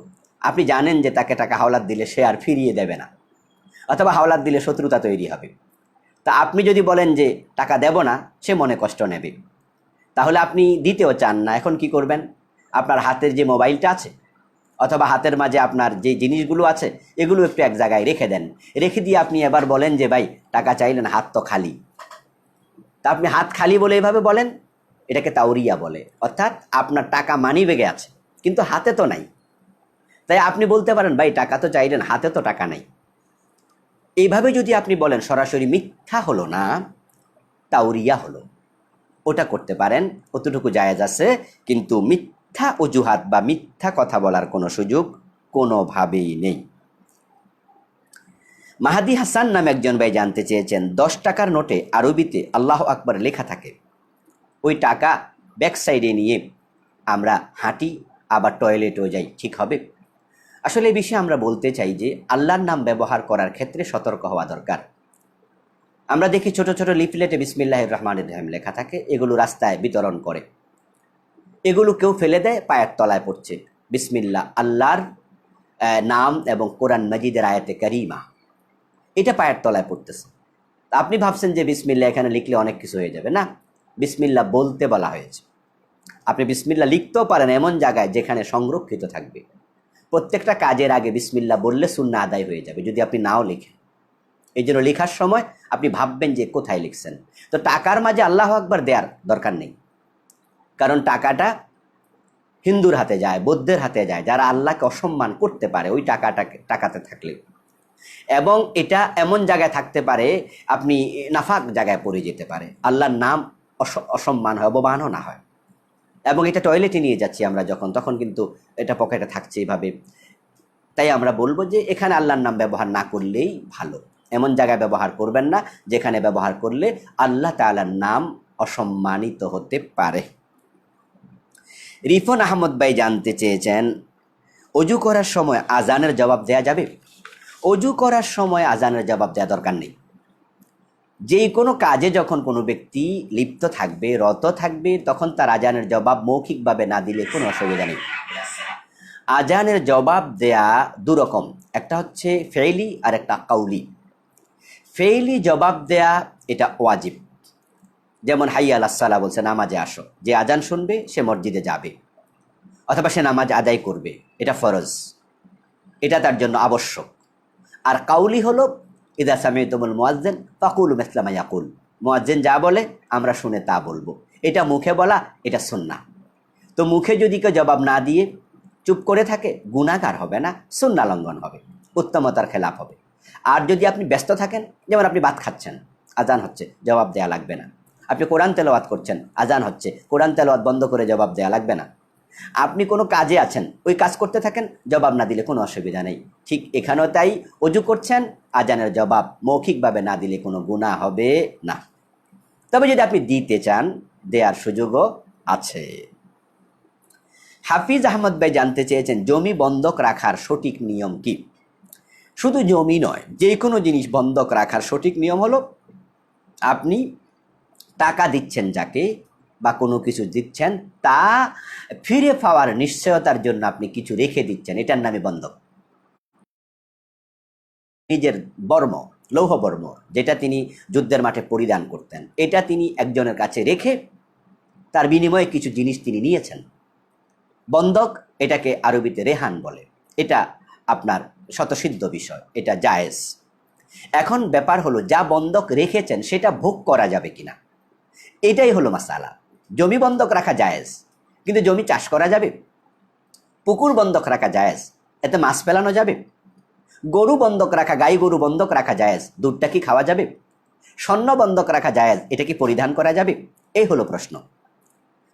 আপনি জানেন যে তাকে টাকা হাওলাত দিলে সে আর ফিরিয়ে দেবে না, অথবা হাওলাত দিলে শত্রুতা তৈরি হবে। তা আপনি যদি বলেন যে টাকা দেব না, সে মনে কষ্ট নেবে, তাহলে আপনি দিতেও চান না। এখন কি করবেন? আপনার হাতের যে মোবাইলটা আছে অথবা হাতের মাঝে আপনার যে জিনিসগুলো আছে, এগুলো একটু এক জায়গায় রেখে দেন। রেখে দিয়ে আপনি এবার বলেন যে ভাই টাকা চাইলেন, হাত তো খালি। তা আপনি হাত খালি বলে এভাবে বলেন, এটাকে তাওরিয়া বলে। অর্থাৎ আপনার টাকা মানি ব্যাগে আছে কিন্তু হাতে তো নাই। তাই আপনি বলতে পারেন ভাই টাকা তো চাইলেন, হাতে তো টাকা নাই। এইভাবে যদি আপনি বলেন, সরাসরি মিথ্যা হলো না, তাওরিয়া হলো, ওটা করতে পারেন, অতটুকু জায়েজ আছে। কিন্তু মিথ্যা অজুহাত বা মিথ্যা কথা বলার কোনো সুযোগ কোনোভাবেই নেই। মাহাদি হাসান নামে একজন ভাই জানতে চেয়েছেন, 10 টাকার নোটে আরবিতে আল্লাহ আকবার লেখা থাকে, ওই টাকা ব্যাক সাইডে নিয়ে আমরা হাঁটি, আবার টয়লেটেও যাই, ঠিক হবে? আসলে এই বিষয়ে আমরা বলতে চাই যে আল্লাহর নাম ব্যবহার করার ক্ষেত্রে সতর্ক হওয়া দরকার। আমরা দেখি ছোট ছোট লিফলেটে বিসমিল্লাহির রহমানির রহিম লেখা থাকে, এগুলো রাস্তায় বিতরণ করে, এগুলো কেউ ফেলে দেয়, পায়ের তলায় পড়ছে বিসমিল্লাহ, আল্লাহর নাম এবং কোরআন মাজিদের আয়াতে কারিমা, এটা পায়ের তলায় পড়তেছে। আপনি ভাবছেন যে বিসমিল্লাহ এখানে লিখলে অনেক কিছু হয়ে যাবে, না, বিসমিল্লাহ বলতে বলা হয়েছে। আপনি বিসমিল্লাহ লিখতেও পারেন এমন জায়গায় যেখানে সংরক্ষিত থাকবে। প্রত্যেকটা কাজের আগে বিসমিল্লাহ বললে সুন্নাহ আদায় হয়ে যাবে যদি আপনি নাও লিখেন। এই জন্য লেখার সময় আপনি ভাববেন যে কোথায় লিখছেন। তো টাকার মাঝে আল্লাহ আকবার দেওয়ার দরকার নেই, কারণ টাকাটা হিন্দুর হাতে যায়, বৌদ্ধের হাতে যায়, যারা আল্লাহকে অসম্মান করতে পারে ওই টাকাতে থাকলে। এবং এটা এমন জায়গায় থাকতে পারে, আপনি নাফাক জায়গায় পড়ে যেতে পারে, আল্লাহর নাম অসম্মান হয়, অবমানও না হয়। এবং এটা টয়লেটে নিয়ে যাচ্ছি আমরা যখন, তখন কিন্তু এটা পকেটে থাকছে এইভাবে। তাই আমরা বলবো যে এখানে আল্লাহর নাম ব্যবহার না করলেই ভালো। এমন জায়গায় ব্যবহার করবেন না যেখানে ব্যবহার করলে আল্লাহ তাআলার নাম অসম্মানিত হতে পারে। রিফন আহমদ ভাই জানতে চেয়েছেন, অজু করার সময় আজানের জবাব দেয়া যাবে? অজু করার সময় আজানের জবাব দেওয়া দরকার নেই। যে কোনো কাজে যখন কোনো ব্যক্তি লিপ্ত থাকবে, রত থাকবে, তখন তার আজানের জবাব মৌখিকভাবে না দিলে কোনো অসুবিধা নেই। আজানের জবাব দেয়া দুরকম, একটা হচ্ছে ফেইলি আর একটা কাউলি। ফেইলি জবাব দেয়া এটা ওয়াজিব, যেমন হাইয়া আলাস সালাহ বলছে নামাজে আসো, যে আজান শুনবে সে মসজিদে যাবে অথবা সে নামাজ আদায় করবে, এটা ফরজ, এটা তার জন্য আবশ্যক। আর কাউলি হলো ইদা সামিতুমুল মুয়াজ্জিন ফাকুলু মিসলা মা ইয়াকুল, মুয়াজ্জিন যা বলে আমরা শুনে তা বলবো, এটা মুখে বলা, এটা সুন্নাহ। তো মুখে যদি কেউ জবাব না দিয়ে চুপ করে থাকে, গুনাহগার হবে না, সুন্নাহ লঙ্ঘন হবে, উত্তমতার খেলাফ হবে। আর যদি আপনি ব্যস্ত থাকেন, যেমন আপনি ভাত খাচ্ছেন, আজান হচ্ছে, জবাব দেয়া লাগবে না। আপনি কোরআন তেলাওয়াত করছেন, আজান হচ্ছে, কোরআন তেলাওয়াত বন্ধ করে জবাব দেয়া লাগবে না। আপনি কোনো কাজে আছেন, ওই কাজ করতে থাকেন, জবাব না দিলে কোনো অসুবিধা নেই। ঠিক এখানেও তাই, অজু করছেন, আজানের জবাব মৌখিকভাবে না দিলে কোনো গুনাহ হবে না। তবে যদি আপনি দিতে চান, দেওয়ার সুযোগও আছে। হাফিজ আহমদ ভাই জানতে চেয়েছেন, জমি বন্ধক রাখার সঠিক নিয়ম কি? শুধু জমি নয়, যে কোনো জিনিস বন্ধক রাখার সঠিক নিয়ম হলো, আপনি টাকা দিচ্ছেন যাকে বা কোনো কিছু দিচ্ছেন, তা ফিরে পাওয়ার নিশ্চয়তার জন্য আপনি কিছু রেখে দিচ্ছেন, এটার নামে বন্ধক। নিজের বর্ম, লৌহ বর্ম, যেটা তিনি যুদ্ধের মাঠে পরিধান করতেন, এটা তিনি একজনের কাছে রেখে তার বিনিময়ে কিছু জিনিস তিনি নিয়েছেন, বন্ধক। এটাকে আরবিতে রেহান বলে। এটা আপনার স্বতঃসিদ্ধ বিষয়, এটা জায়েজ। এখন ব্যাপার হলো, যা বন্ধক রেখেছেন সেটা ভোগ করা যাবে কিনা, এটাই হলো মাসালা। জমি বন্ধক রাখা জায়েজ, কিন্তু জমি চাষ করা যাবে? পুকুর বন্ধক রাখা জায়েজ, এতে মাছ ফেলানো যাবে? গরু বন্ধক রাখা, গাই গরু বন্ধক রাখা জায়েজ, দুধটা কি খাওয়া যাবে? স্বর্ণ বন্ধক রাখা জায়েজ, এটা কি পরিধান করা যাবে? এই হলো প্রশ্ন।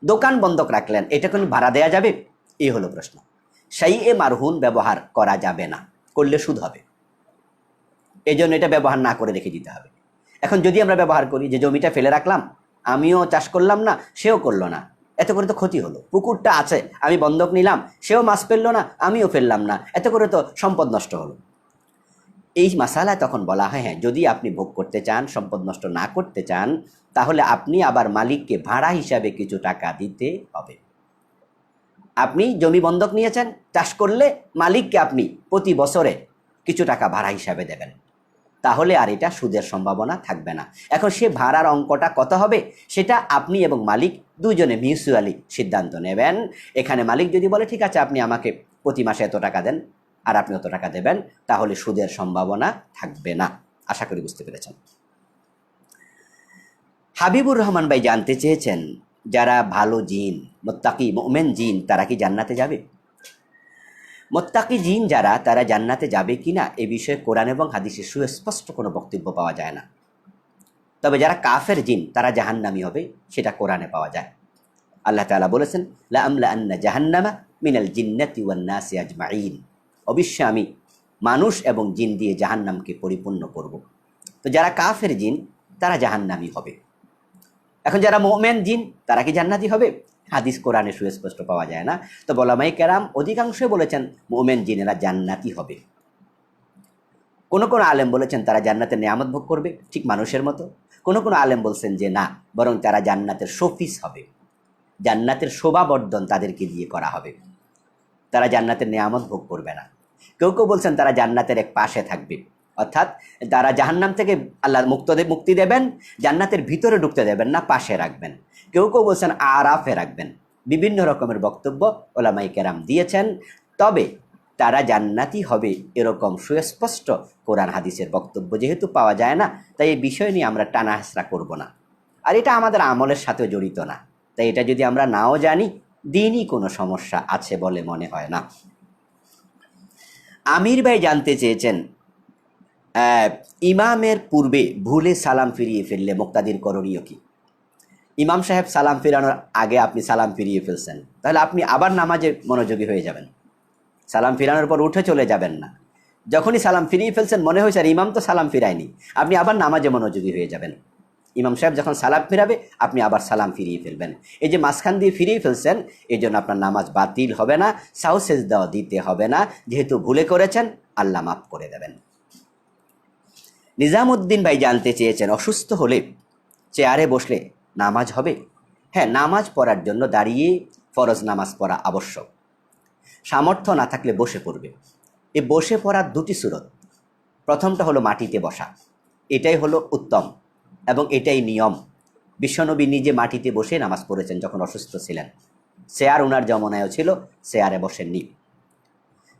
দোকান বন্ধক রাখলেন, এটা কোন ভাড়া দেয়া যাবে? এই হলো প্রশ্ন। শাইএ মারহুন ব্যবহার করা যাবে না, করলে সুদ হবে। এই জন্য এটা ব্যবহার না করে রেখে দিতে হবে। এখন যদি আমরা ব্যবহার করি, যে জমিটা ফেলে রাখলাম, আমিও চাষ করলাম না, সেও করলো না, এতে করে তো ক্ষতি হলো। পুকুরটা আছে, আমি বন্ধক নিলাম, সেও মাছ ফেললো না, আমিও ফেললাম না, এতে করে তো সম্পদ নষ্ট হলো। এই মাসালায় তখন বলা হয়, হ্যাঁ, যদি আপনি ভোগ করতে চান, সম্পদ নষ্ট না করতে চান, তাহলে আপনি আবার মালিককে ভাড়া হিসাবে কিছু টাকা দিতে হবে। আপনি জমি বন্ধক নিয়েছেন, চাষ করলে মালিককে আপনি প্রতি বছরে কিছু টাকা ভাড়া হিসাবে দেবেন, তাহলে আর এটা সুদের সম্ভাবনা থাকবে না। এখন সে ভাড়ার অঙ্কটা কত হবে, সেটা আপনি এবং মালিক দুজনে মিউচুয়ালি সিদ্ধান্ত নেবেন। এখানে মালিক যদি বলে ঠিক আছে, আপনি আমাকে প্রতি মাসে এত টাকা দেন, আর আপনি অত টাকা দেবেন, তাহলে সুদের সম্ভাবনা থাকবে না। আশা করি বুঝতে পেরেছেন। হাবিবুর রহমান ভাই জানতে চেয়েছেন, যারা ভালো জিন, মুত্তাকি মুমিন জিন, তারা কি জান্নাতে যাবে? মুত্তাকি জিন যারা, তারা জান্নাতে যাবে কিনা এ বিষয়ে কোরআন এবং হাদিসে সুস্পষ্ট কোনো বক্তব্য পাওয়া যায় না। তবে যারা কাফের জিন, তারা জাহান্নামী হবে, সেটা কোরআনে পাওয়া যায়। আল্লাহ তাআলা বলেছেন, লা আমলা আন্না জাহান্নামা মিনাল জিন্নাতি ওয়ান নাসি আজমাইন, অবশ্যই আমি মানুষ এবং জিন দিয়ে জাহান্নামকে পরিপূর্ণ করব। তো যারা কাফের জিন তারা জাহান্নামী হবে। এখন যারা মুমিন জিন তারা কি জান্নাতি হবে? হাদিস কোরআনে সুস্পষ্ট পাওয়া যায় না। তো ওলামায়ে কেরাম অধিকাংশই বলেছেন মুমিন জিনেরা জান্নাতি হবে। কোন কোন আলেম বলেছেন তারা জান্নাতের নিয়ামত ভোগ করবে ঠিক মানুষের মতো। কোন কোন আলেম বলছেন যে না, বরং তারা জান্নাতের শফিস হবে, জান্নাতের শোভাবর্ধন তাদেরকে দিয়ে করা হবে, তারা জান্নাতের নিয়ামত ভোগ করবে না। কেউ কেউ বলছেন তারা জান্নাতের এক পাশে থাকবে, অর্থাৎ তারা জাহান্নাম থেকে আল্লাহ মুক্তি দেবেন, জান্নাতের ভিতরে ঢুকতে দেবেন না, পাশে রাখবেন। কেউ কেউ বলছেন আরাফে রাখবেন। বিভিন্ন রকমের বক্তব্য ওলামায়ে কেরাম দিয়েছেন। তবে তারা জান্নাতি হবে এরকম সুস্পষ্ট কোরআন হাদিসের বক্তব্য যেহেতু পাওয়া যায় না, তাই এই বিষয় নিয়ে আমরা টানা হেঁচড়া করব না। আর এটা আমাদের আমলের সাথেও জড়িত না, তাই এটা যদি আমরা নাও জানি দিনই কোনো সমস্যা আছে বলে মনে হয় না। আমির ভাই জানতে চেয়েছেন, ইমামের পূর্বে ভুলে সালাম ফিরিয়ে ফেললে মুক্তাদির করণীয় কি? ইমাম সাহেব সালাম ফিরানোর আগে আপনি সালাম ফিরিয়ে ফেলছেন, তাহলে আপনি আবার নামাজে মনোযোগী হয়ে যাবেন। সালাম ফিরানোর পর উঠে চলে যাবেন না। যখনই সালাম ফিরিয়ে ফেলছেন মনে হয়েছে আর ইমাম তো সালাম ফিরায়নি, আপনি আবার নামাজে মনোযোগী হয়ে যাবেন। ইমাম সাহেব যখন সালাম ফিরাবে আপনি আবার সালাম ফিরিয়ে ফেলবেন। এই যে মাঝখান দিয়ে ফিরিয়ে ফেলছেন, এই জন্য আপনার নামাজ বাতিল হবে না, সাউ সেজদাও দিতে হবে না। যেহেতু ভুলে করেছেন, আল্লাহ মাফ করে দেবেন। নিজামুদ্দিন ভাই জানতে চেয়েছেন, অসুস্থ হলে চেয়ারে বসলে নামাজ হবে? হ্যাঁ, নামাজ পড়ার জন্য দাঁড়িয়ে ফরজ নামাজ পড়া আবশ্যক। সামর্থ্য না থাকলে বসে পড়বে। এই বসে পড়ার দুটি সুরত। প্রথমটা হলো মাটিতে বসা, এটাই হলো উত্তম এবং এটাই নিয়ম। বিশ্বনবী নিজে মাটিতে বসে নামাজ পড়েছেন যখন অসুস্থ ছিলেন। চেয়ার ওনার জমানায়ও ছিল, চেয়ারে বসেননি।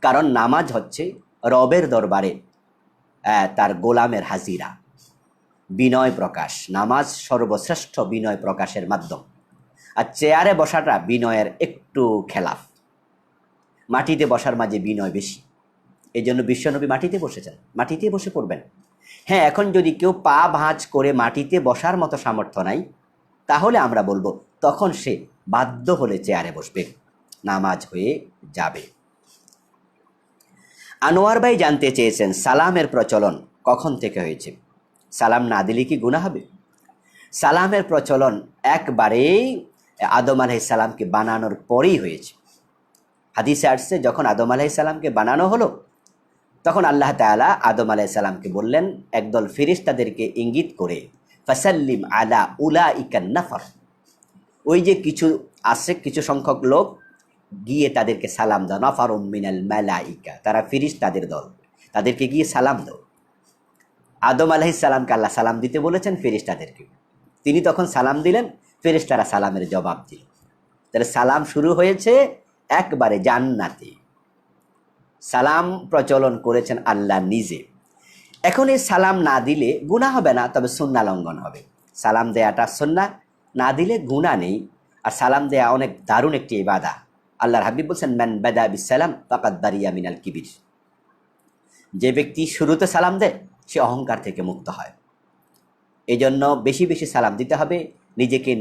কারণ নামাজ হচ্ছে রবের দরবারে তার গোলামের হাজিরা, বিনয় প্রকাশ। নামাজ সর্বশ্রেষ্ঠ বিনয় প্রকাশের মাধ্যম। আর চেয়ারে বসাটা বিনয়ের একটু খেলাফ। মাটিতে বসার মাঝে বিনয় বেশি। এই জন্য বিশ্বনবী মাটিতে বসেছেন, মাটিতে বসে পড়বেন। হ্যাঁ, এখন যদি কেউ পা ভাঁজ করে মাটিতে বসার মতো সামর্থ্য নাই, তাহলে আমরা বলবো তখন সে বাধ্য হলে চেয়ারে বসবে, নামাজ হয়ে যাবে। আনোয়ার ভাই জানতে চেয়েছেন, সালামের প্রচলন কখন থেকে হয়েছে? সালাম না দিলে কি গুনাহ হবে? সালামের প্রচলন একবারেই আদম আলাইহিস সালামকে বানানোর পরেই হয়েছে। হাদিসে আসছে, যখন আদম আলাইহিস সালামকে বানানো হলো তখন আল্লাহ তাআলা আদম আলাইহিস সালামকে বললেন একদল ফেরেশতাদেরকে ইঙ্গিত করে, ফাসাল্লিম আলা উলাইকান নাফর, ওই যে কিছু আছে, কিছু সংখ্যক লোক, গিয়ে তাদেরকে সালাম দাও। নাফারুম মিনাল মালাইকা, তারা ফেরেশতাদের দল, তাদেরকে গিয়ে সালাম দাও। আদম আলাইহিস সালামকে আল্লাহ সালাম দিতে বলেছেন ফেরেশতাদেরকে, তিনি তখন সালাম দিলেন, ফেরেশতারা সালামের জবাব দিল। তাহলে সালাম শুরু হয়েছে একবারে জান্নাতে। সালাম প্রচলন করেছেন আল্লাহ নিজে। এখন এই সালাম না দিলে গুনাহ হবে না, তবে সুন্নাহ লঙ্ঘন হবে। সালাম দেয়াটা সুন্নাহ, না দিলে গুনাহ নেই। আর সালাম দেয়া অনেক দারুণ একটি ইবাদা। আল্লাহর হাবিব বলছেন, মান বাদা বিসালাম ফাকাদ বারিয়া মিনাল কিবির, যে ব্যক্তি শুরুতে সালাম দেয় সে অহংকার থেকে মুক্ত হয়। এই জন্য বেশি বেশি সালাম দিতে হবে, নিজেকে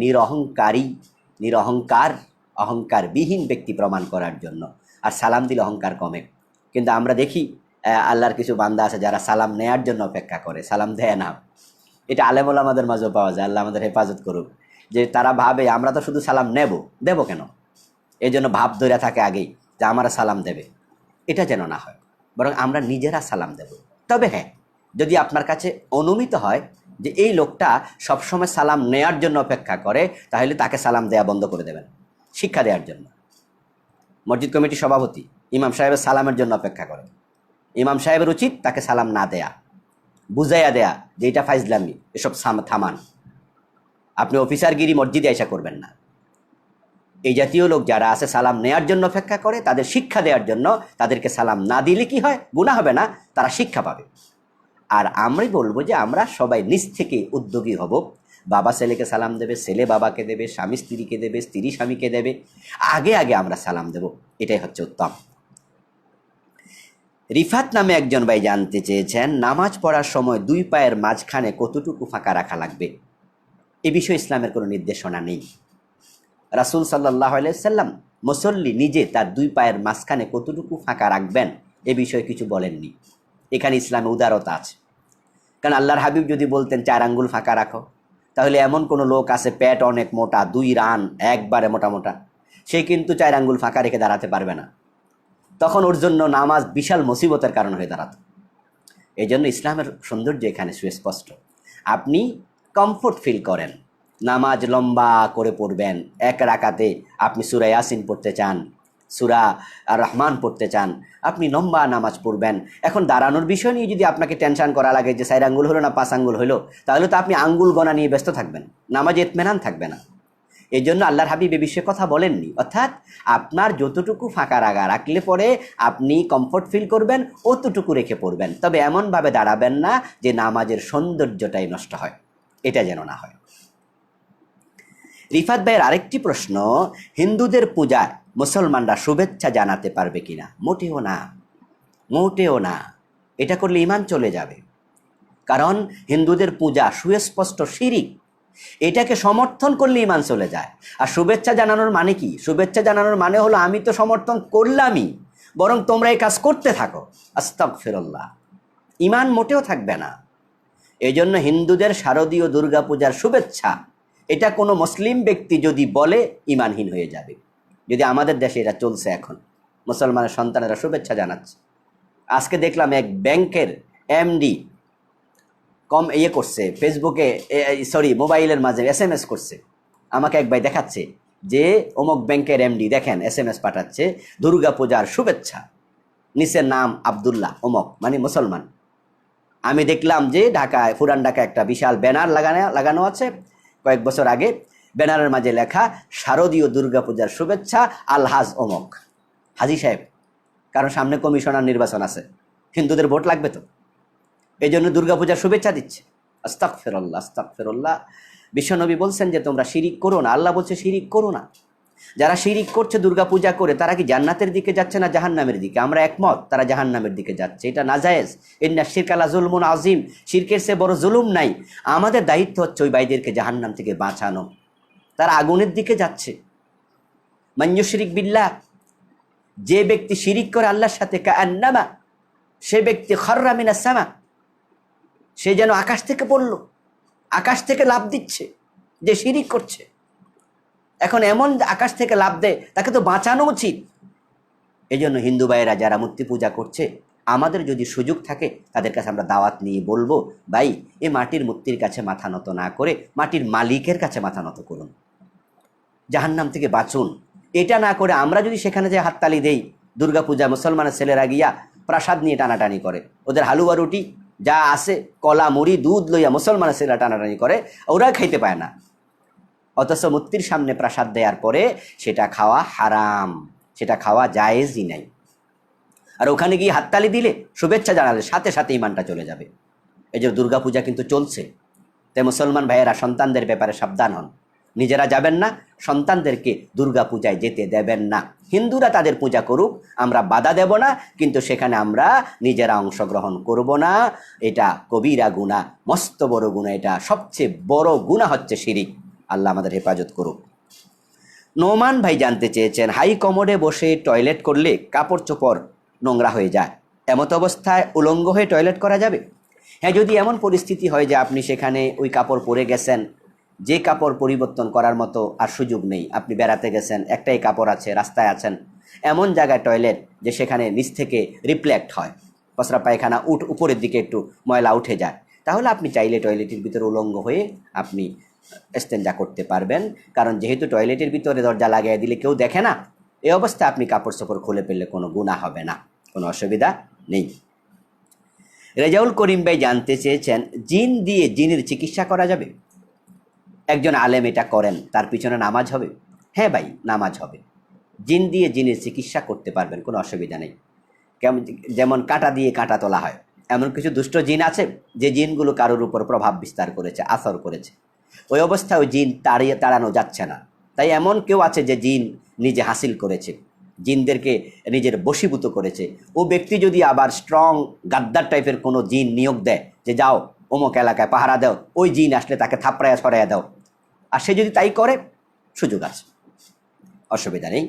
অহংকারবিহীন ব্যক্তি প্রমাণ করার জন্য। আর সালাম দিলে অহংকার কমে। কিন্তু আমরা দেখি আল্লাহর কিছু বান্দা আছে যারা সালাম নেয়ার জন্য অপেক্ষা করে, সালাম দেয় না। এটা আলেম ওলামাদের মাঝেও পাওয়া যায়, আল্লাহ আমাদের হেফাজত করুক। যে তারা ভাবে আমরা তো শুধু সালাম দেব কেন, এই জন্য ভাব ধরে থাকে আগেই যে আমরা সালাম দেবে। এটা যেন না হয়, বরং আমরা নিজেরা সালাম দেব। তবে হ্যাঁ, যদি আপনার কাছে অনুমিত হয় যে এই লোকটা সবসময় সালাম নেয়ার জন্য অপেক্ষা করে, তাহলে তাকে সালাম দেয়া বন্ধ করে দেবেন, শিক্ষা দেওয়ার জন্য। মসজিদ কমিটির সভাপতি ইমাম সাহেবের সালামের জন্য অপেক্ষা করে, ইমাম সাহেবের উচিত তাকে সালাম না দেয়া, বুঝাইয়া দেয়া যে এটা ফাইজলামি, এসব থামান। আপনি অফিসারগিরি মসজিদে আইসা করবেন না। এই জাতীয় লোক যারা আছে সালাম নেয়ার জন্য অপেক্ষা করে, তাদের শিক্ষা দেওয়ার জন্য তাদেরকে সালাম না দিলে কি হয়, গুনাহ হবে না, তারা শিক্ষা পাবে। আর আমরাই বলবো যে আমরা সবাই নিজ থেকে উদ্যোগী হব। বাবা ছেলেকে সালাম দেবে, ছেলে বাবাকে দেবে, স্বামী স্ত্রীকে দেবে, স্ত্রী স্বামীকে দেবে, আগে আগে আমরা সালাম দেব, এটাই হচ্ছে উত্তম। রিফাত নামে একজন ভাই জানতে চেয়েছেন, নামাজ পড়ার সময় দুই পায়ের মাঝখানে কতটুকু ফাঁকা রাখা লাগবে? এ বিষয়ে ইসলামের কোনো নির্দেশনা নেই। রাসূল সাল্লাল্লাহু আলাইহি সাল্লাম মুসল্লি নিজে তার দুই পায়ের মাঝখানে কতটুকু ফাঁকা রাখবেন এ বিষয়ে কিছু বলেননি। এখানে ইসলামে উদারতা আছে। কারণ আল্লাহর হাবিব যদি বলতেন 4 আঙ্গুল ফাঁকা রাখো, তাহলে এমন কোনো লোক আছে পেট অনেক মোটা, 2 রান একবারে মোটা মোটা, সে কিন্তু 4 আঙ্গুল ফাঁকা রেখে দাঁড়াতে পারবে না, তখন ওর জন্য নামাজ বিশাল মুসিবতের কারণ হয়ে দাঁড়াতো। এই জন্য ইসলামের সৌন্দর্য এখানে সুস্পষ্ট। আপনি কমফোর্ট ফিল করেন, নামাজ লম্বা করে পড়বেন, এক রাকাতে আপনি সূরা ইয়াসিন পড়তে চান, সূরা আর রহমান পড়তে চান, আপনি লম্বা নামাজ পড়বেন। এখন দাঁড়ানোর বিষয় নিয়ে যদি আপনাকে টেনশন করা লাগে যে 4 আঙ্গুল হলো না 5 আঙ্গুল হলো, তাহলে তো আপনি আঙ্গুল গণা নিয়ে ব্যস্ত থাকবেন, নামাজে ইতমিনান থাকবে না। এই জন্য আল্লাহর হাবিব এ বিষয়ে কথা বলেননি। অর্থাৎ আপনার যতটুকু ফাঁকা রাখা রাখলে পরে আপনি কমফোর্ট ফিল করবেন, অতটুকু রেখে পড়বেন। তবে এমনভাবে দাঁড়াবেন না যে নামাজের সৌন্দর্যটাই নষ্ট হয়, এটা যেন না হয়। রিফাত ভাইয়ের আরেকটি প্রশ্ন, হিন্দুদের পূজায় মুসলমানরা শুভেচ্ছা জানাতে পারবে কিনা? মোটেও না, মোটেও না। এটা করলে ঈমান চলে যাবে। কারণ হিন্দুদের পূজা সুস্পষ্ট শিরিক, এটাকে সমর্থন করলে ঈমান চলে যায়। আর শুভেচ্ছা জানানোর মানে কি? শুভেচ্ছা জানানোর মানে হলো আমি তো সমর্থন করলামই, বরং তোমরা এই কাজ করতে থাকো। আস্তাগফিরুল্লাহ, ঈমান মোটেও থাকবে না। এই জন্য হিন্দুদের শারদীয় দুর্গাপূজার শুভেচ্ছা, এটা কোনো মুসলিম ব্যক্তি যদি বলে ঈমানহীন হয়ে যাবে। যদি আমাদের দেশে এটা চলছে, এখন মুসলমানের সন্তানেরা শুভেচ্ছা জানাচ্ছে। আজকে দেখলাম এক ব্যাংকের এমডি করছে ফেসবুকে, মোবাইলের মাঝে SMS করছে। আমাকে এক ভাই দেখাচ্ছে যে অমুক ব্যাংকের এমডি দেখেন SMS পাঠাচ্ছে, দুর্গাপূজার শুভেচ্ছা, নিচের নাম আব্দুল্লাহ অমুক, মানে মুসলমান। আমি দেখলাম যে ঢাকায়, পুরান ঢাকায় একটা বিশাল ব্যানার লাগানো আছে কয়েক বছর আগে, ব্যানারের মাঝে লেখা শারদীয় দুর্গাপূজার শুভেচ্ছা আলহাজ অমুক, হাজি সাহেব। কারণ সামনে কমিশনার নির্বাচন আছে, হিন্দুদের ভোট লাগবে তো, এই জন্য দুর্গাপূজার শুভেচ্ছা দিচ্ছে। আস্তাগফিরুল্লাহ, আস্তাগফিরুল্লাহ। বিশ্বনবী বলছেন যে তোমরা শিরিক করো না, আল্লাহ বলছে শিরিক করো না। যারা শিরিক করছে দুর্গাপূজা করে, তারা কি জান্নাতের দিকে যাচ্ছে না জাহান্নামের দিকে? আমরা একমত, তারা জাহান্নামের দিকে যাচ্ছে, এটা নাজায়েজ। ইন্না শিরকা লাযুলমুন আযীম, শিরকের চেয়ে বড় জুলুম নাই। আমাদের দায়িত্ব হচ্ছে ওই ভাইদেরকে জাহান্নাম থেকে বাঁচানো, তারা আগুনের দিকে যাচ্ছে। মান ইউশরিক বিল্লাহ, যে ব্যক্তি শিরিক করে আল্লাহর সাথে, কাআন্নামা, সে ব্যক্তি খাররা মিনাস সামা, সে যেন আকাশ থেকে পড়ল, আকাশ থেকে লাফ দিচ্ছে, যে শিরিক করছে। এখন এমন আকাশ থেকে লাফ দেয়, তাকে তো বাঁচানো উচিত। এই জন্য হিন্দু ভাইয়েরা যারা মূর্তি পূজা করছে, আমাদের যদি সুযোগ থাকে তাদের কাছে আমরা দাওয়াত নিয়ে বলবো, ভাই এই মাটির মূর্তির কাছে মাথা নত না করে মাটির মালিকের কাছে মাথা নত করুন, জাহান্নাম থেকে বাঁচুন। এটা না করে আমরা যদি সেখানে যে হাততালি দেই, দুর্গাপূজা মুসলমানের ছেলেরা গিয়া প্রসাদ নিয়ে টানাটানি করে, ওদের হালুয়া রুটি যা আছে, কলা মুড়ি দুধ লইয়া মুসলমানের ছেলেরা টানাটানি করে, ওরা খাইতে পায় না। অথচ মূর্তির সামনে প্রসাদ দেওয়ার পরে সেটা খাওয়া হারাম, সেটা খাওয়া জায়েজই নাই। আর ওখানে গিয়ে হাততালি দিলে, শুভেচ্ছা জানালে সাথে সাথে ঈমানটা চলে যাবে। এই যে দুর্গাপূজা কিন্তু চলছে, তাই মুসলমান ভাইয়েরা সন্তানদের ব্যাপারে সাবধান হন। নিজেরা যাবেন না, সন্তানদেরকে দুর্গাপূজায় যেতে দেবেন না। হিন্দুরা তাদের পূজা করুক, আমরা বাধা দেব না, কিন্তু সেখানে আমরা নিজেরা অংশগ্রহণ করব না। এটা কবিরা গুনাহ, মস্ত বড় গুনাহ। এটা সবচেয়ে বড় গুনাহ হচ্ছে শিরিক। আল্লাহ আমাদের হেফাজত করুক। নোমান ভাই জানতে চেয়েছেন, হাই কমোডে বসে টয়লেট করলে কাপড় চোপড় নোংরা হয়ে যায়, এমত অবস্থায় উলঙ্গ হয়ে টয়লেট করা যাবে? হ্যাঁ, যদি এমন পরিস্থিতি হয় যে আপনি সেখানে ওই কাপড় পরে গেছেন, যে কাপড় পরিবর্তন করার মতো আর সুযোগ নেই, আপনি বেড়াতে গেছেন, একটাই কাপড় আছে, রাস্তায় আছেন, এমন জায়গায় টয়লেট যে সেখানে নিচ থেকে রিফ্লেক্ট হয়, পসরা পায়খানা উপরের দিকে একটু ময়লা উঠে যায়, তাহলে আপনি চাইলে টয়লেটের ভিতরে উলঙ্গ হয়ে আপনি ইস্তেঞ্জা করতে পারবেন। কারণ যেহেতু টয়লেটের ভিতরে দরজা লাগিয়ে দিলে কেউ দেখে না, এই অবস্থায় আপনি কাপড় চোপড় খুলে ফেললে কোনো গুনাহ হবে না, কোনো অসুবিধা নেই। রেজাউল করিম ভাই জানতে চেয়েছেন, জিন দিয়ে জিনের চিকিৎসা করা যাবে? একজন আলেম এটা করেন, তার পিছনে নামাজ হবে? হ্যাঁ ভাই, নামাজ হবে। জিন দিয়ে জিনের চিকিৎসা করতে পারবেন, কোনো অসুবিধা নেই। কেমন, যেমন কাঁটা দিয়ে কাঁটা তোলা হয়, এমন কিছু দুষ্ট জিন আছে যে জিনগুলো কারোর উপর প্রভাব বিস্তার করেছে, আসর করেছে, ওই অবস্থায় ওই জিন তাড়ানো যাচ্ছে না। তাই এমন কেউ আছে যে জিন নিজে হাসিল করেছে, জিনদেরকে নিজের বশীভূত করেছে, ও ব্যক্তি যদি আবার স্ট্রং গাদ্দার টাইপের কোনো জিন নিয়োগ দেয় যে যাও অমুক এলাকায় পাহারা দাও, ওই জিন আসলে তাকে থাপড়ায়া সরাইয়া দাও, আর সে যদি তাই করে, সুযোগ আছে, অসুবিধা নেই।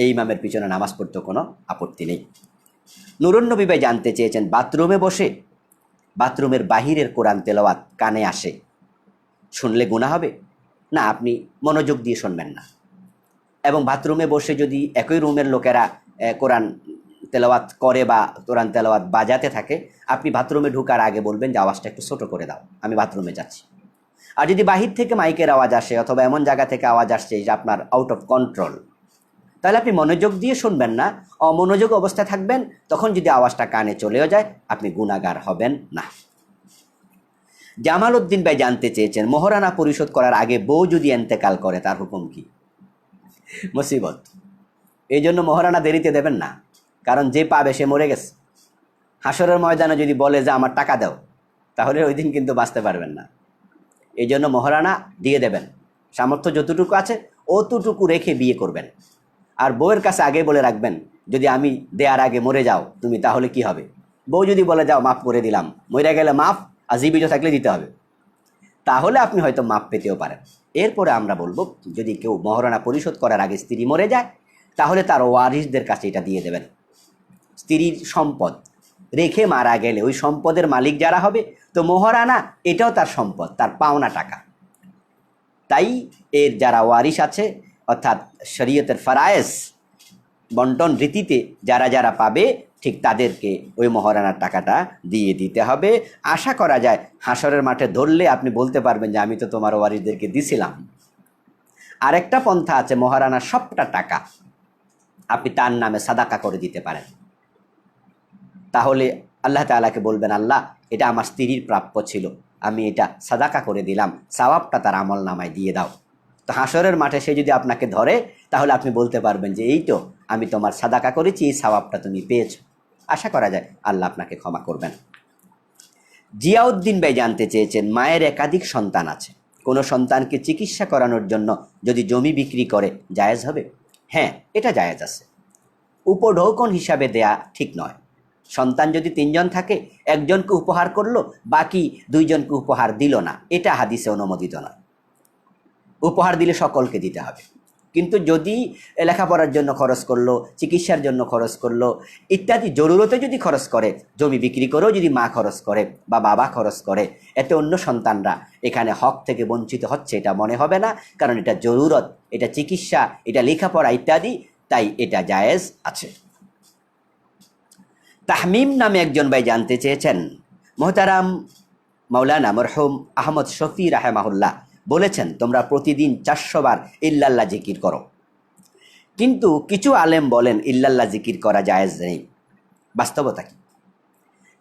এই ইমামের পিছনে নামাজ পড়তে কোনো আপত্তি নেই। নুরুন নবী ভাই জানতে চেয়েছেন, বাথরুমে বসে বাথরুমের বাহিরের কোরআন তেলাওয়াত কানে আসে, শুনলে গুনাহ হবে? না, আপনি মনোযোগ দিয়ে শুনবেন না। এবং বাথরুমে বসে যদি একই রুমের লোকেরা কোরআন তেলাওয়াত করে বা কোরআন তেলাওয়াত বাজাতে থাকে, আপনি বাথরুমে ঢোকার আগে বলবেন যে আওয়াজটা একটু ছোটো করে দাও, আমি বাথরুমে যাচ্ছি। আর যদি বাহির থেকে মাইকের আওয়াজ আসে অথবা এমন জায়গা থেকে আওয়াজ আসছে যে আপনার আউট অফ কন্ট্রোল, তাহলে আপনি মনোযোগ দিয়ে শুনবেন না, অমনোযোগ অবস্থায় থাকবেন। তখন যদি আওয়াজটা কানে চলেও যায়, আপনি গুনাহগার হবেন না। জামাল উদ্দিন ভাই জানতে চেয়েছেন, মোহরানা পরিশোধ করার আগে বউ যদি এন্তেকাল করে তার হুকুম কি? মুসিবত। এই জন্য মোহরানা দেরিতে দেবেন না, কারণ যে পাবে সে মরে গেছে। হাসরের ময়দানে যদি বলে যে আমার টাকা দাও, তাহলে ওই দিন কিন্তু বাঁচতে পারবেন না। এই জন্য মোহরানা দিয়ে দেবেন, সামর্থ্য যতটুকু আছে অতটুকু রেখে বিয়ে করবেন। আর বউয়ের কাছে আগে বলে রাখবেন, যদি আমি দেওয়ার আগে মরে যাও তুমি, তাহলে কি হবে? বউ যদি বলে যাও মাফ করে দিলাম, মরে গেলে মাফ, আর জীবিত থাকলে দিতে হবে, তাহলে আপনি হয়তো মাপ পেতেও পারেন। এরপরে আমরা বলবো, যদি কেউ মোহরানা পরিশোধ করার আগে স্ত্রী মরে যায়, তাহলে তার ওয়ারিসদের কাছে এটা দিয়ে দেবেন। স্ত্রীর সম্পদ রেখে মারা গেলে ওই সম্পদের মালিক যারা হবে, তো মোহরানা এটাও তার সম্পদ, তার পাওনা টাকা। তাই এর যারা ওয়ারিস আছে, অর্থাৎ শরীয়তের ফরায়েজ বন্টন রীতিতে যারা যারা পাবে, ঠিক তাদেরকে ওই মোহরানার টাকাটা দিয়ে দিতে হবে। আশা করা যায় হাসরের মাঠে ধরলে আপনি বলতে পারবেন যে আমি তো তোমার ওয়ারিসদেরকে দিছিলাম। আরেকটা পন্থা আছে, মোহরানার সবটা টাকা আপনি তার নামে সাদাকা করে দিতে পারেন। তাহলে আল্লাহ তাআলাকে বলবেন, আল্লাহ এটা আমার স্ত্রীর প্রাপ্য ছিল, আমি এটা সাদাকা করে দিলাম, সওয়াবটা তার আমল নামায় দিয়ে দাও। তো হাসরের মাঠে সে যদি আপনাকে ধরে, তাহলে আপনি বলতে পারবেন যে এই তো আমি তোমার সাদাকা করেছি, এই সওয়াবটা তুমি পেয়েছো। আশা করা যায় আল্লাহ আপনাকে ক্ষমা করবেন। জিয়াউদ্দিন ভাই জানতে চেয়েছেন, মায়ের একাধিক সন্তান আছে, কোনো সন্তানকে চিকিৎসা করানোর জন্য যদি জমি বিক্রি করে জায়েজ হবে? হ্যাঁ, এটা জায়েজ আছে। উপঢৌকন হিসাবে দেয়া ঠিক নয়। সন্তান যদি 3 জন থাকে, একজনকে উপহার করলো, বাকি 2 জনকে উপহার দিল না, এটা হাদিসে অনুমোদিত নয়। উপহার দিলে সকলকে দিতে হবে। কিন্তু যদি লেখাপড়ার জন্য খরচ করলো, চিকিৎসার জন্য খরচ করলো, ইত্যাদি জরুরতে যদি খরচ করে, জমি বিক্রি করেও যদি মা খরচ করে বা বাবা খরচ করে, এতে অন্য সন্তানরা এখানে হক থেকে বঞ্চিত হচ্ছে এটা মনে হবে না, কারণ এটা জরুরত, এটা চিকিৎসা, এটা লেখাপড়া ইত্যাদি, তাই এটা জায়েজ আছে। তাহমিম নামে একজন ভাই জানতে চেয়েছেন, মোহতারাম মাওলানা মরহুম আহমদ শফি রাহেমাহুল্লাহ বলেছেন, তোমরা প্রতিদিন 400 বার ইল্লাল্লাহ জিকির করো, কিন্তু কিছু আলেম বলেন ইল্লাল্লাহ জিকির করা জায়েজ নেই। বাস্তবতা কি?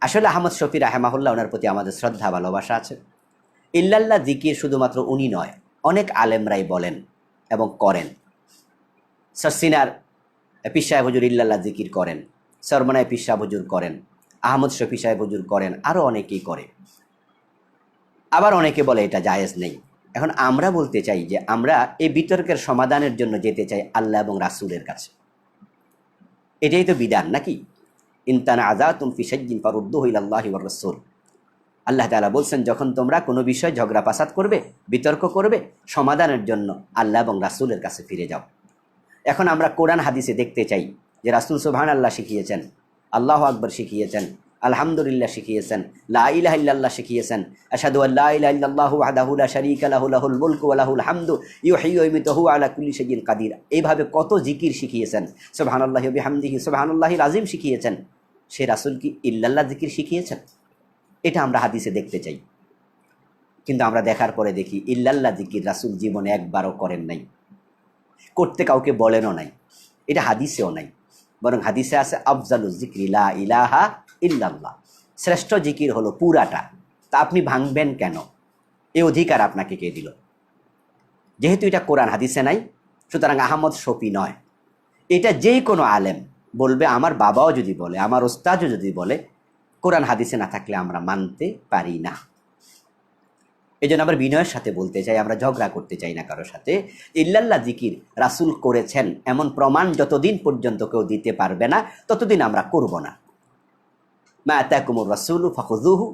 আসলে আহমদ শফি রাহেমাহুল্লাহ, ওনার প্রতি আমাদের শ্রদ্ধা ভালোবাসা আছে। ইল্লাল্লাহ জিকির শুধুমাত্র উনি নয়, অনেক আলেমরাই বলেন এবং করেন। সরসিনার পীর সাহেব হুজুর ইল্লাল্লাহ জিকির করেন, সরমনায় পীর সাহেব হুজুর করেন, আহমদ শফি সাহেব হুজুর করেন, আরও অনেকেই করে। আবার অনেকে বলে এটা জায়েজ নেই। এখন আমরা বলতে চাই যে আমরা এই বিতর্কের সমাধানের জন্য যেতে চাই আল্লাহ এবং রাসূলের কাছে। এটাই তো বিধান নাকি? ইনতানা আযাতুম ফি শাইইন ফারুদ্দুহু ইলাল্লাহি ওয়ার রাসূল। আল্লাহ তাআলা বলছেন, যখন তোমরা কোনো বিষয় ঝগড়া ফাসাদ করবে, বিতর্ক করবে, সমাধানের জন্য আল্লাহ এবং রাসূলের কাছে ফিরে যাও। এখন আমরা কোরআন হাদিসে দেখতে চাই যে রাসূল সুবহানাল্লাহ শিখিয়েছেন, আল্লাহু আকবার শিখিয়েছেন, আলহামদুলিল্লাহ শিখিয়েছেন, লা ইলাহা ইল্লাল্লাহ শিখিয়েছেন, আশহাদু আল্লা ইলাহা ইল্লাল্লাহু ওয়াহদাহু লা শারীকা লাহু লাহুল মুলকু ওয়া লাহুল হামদু ইউহয়ি ওয়া ইউমীতু ওয়া আলা কুল্লি শাইইন কাদির। এইভাবে কত জিকির শিখিয়েছেন, সুবহানাল্লাহি ওয়া বিহামদিহি সুবহানাল্লাহিল আযীম শিখিয়েছেন। সে রাসূল কি ইল্লাল্লাহ জিকির শিখিয়েছেন? এটা আমরা হাদিসে দেখতে চাই। কিন্তু আমরা দেখার পরে দেখি ইল্লাল্লাহ জিকির রাসূল জীবনে একবারও করেন নাই, করতে কাউকে বলেনও নাই, এটা হাদিসেও নাই। বরং হাদিসে আছে আফজালুজ যিকরি লা ইলাহা ইল্লাল্লাহ, শ্রেষ্ঠ জিকির হলো পুরাটা। তা আপনি ভাঙবেন কেন? এই অধিকার আপনাকে কে দিল? যেহেতু এটা কোরআন হাদিসে নাই, সুতরাং আহমদ শফি নয়, এটা যেই কোনো আলেম বলবে, আমার বাবাও যদি বলে, আমার ওস্তাদও যদি বলে, কোরআন হাদিসে না থাকলে আমরা মানতে পারি না। এই জন্য আমরা বিনয়ের সাথে বলতে চাই, আমরা ঝগড়া করতে চাই না কারোর সাথে। ইল্লাল্লাহ জিকির রাসূল করেছেন এমন প্রমাণ যতদিন পর্যন্ত কেউ দিতে পারবে না, ততদিন আমরা করব না। মা আতাকুমুর রাসূলু ফাখুযুহু,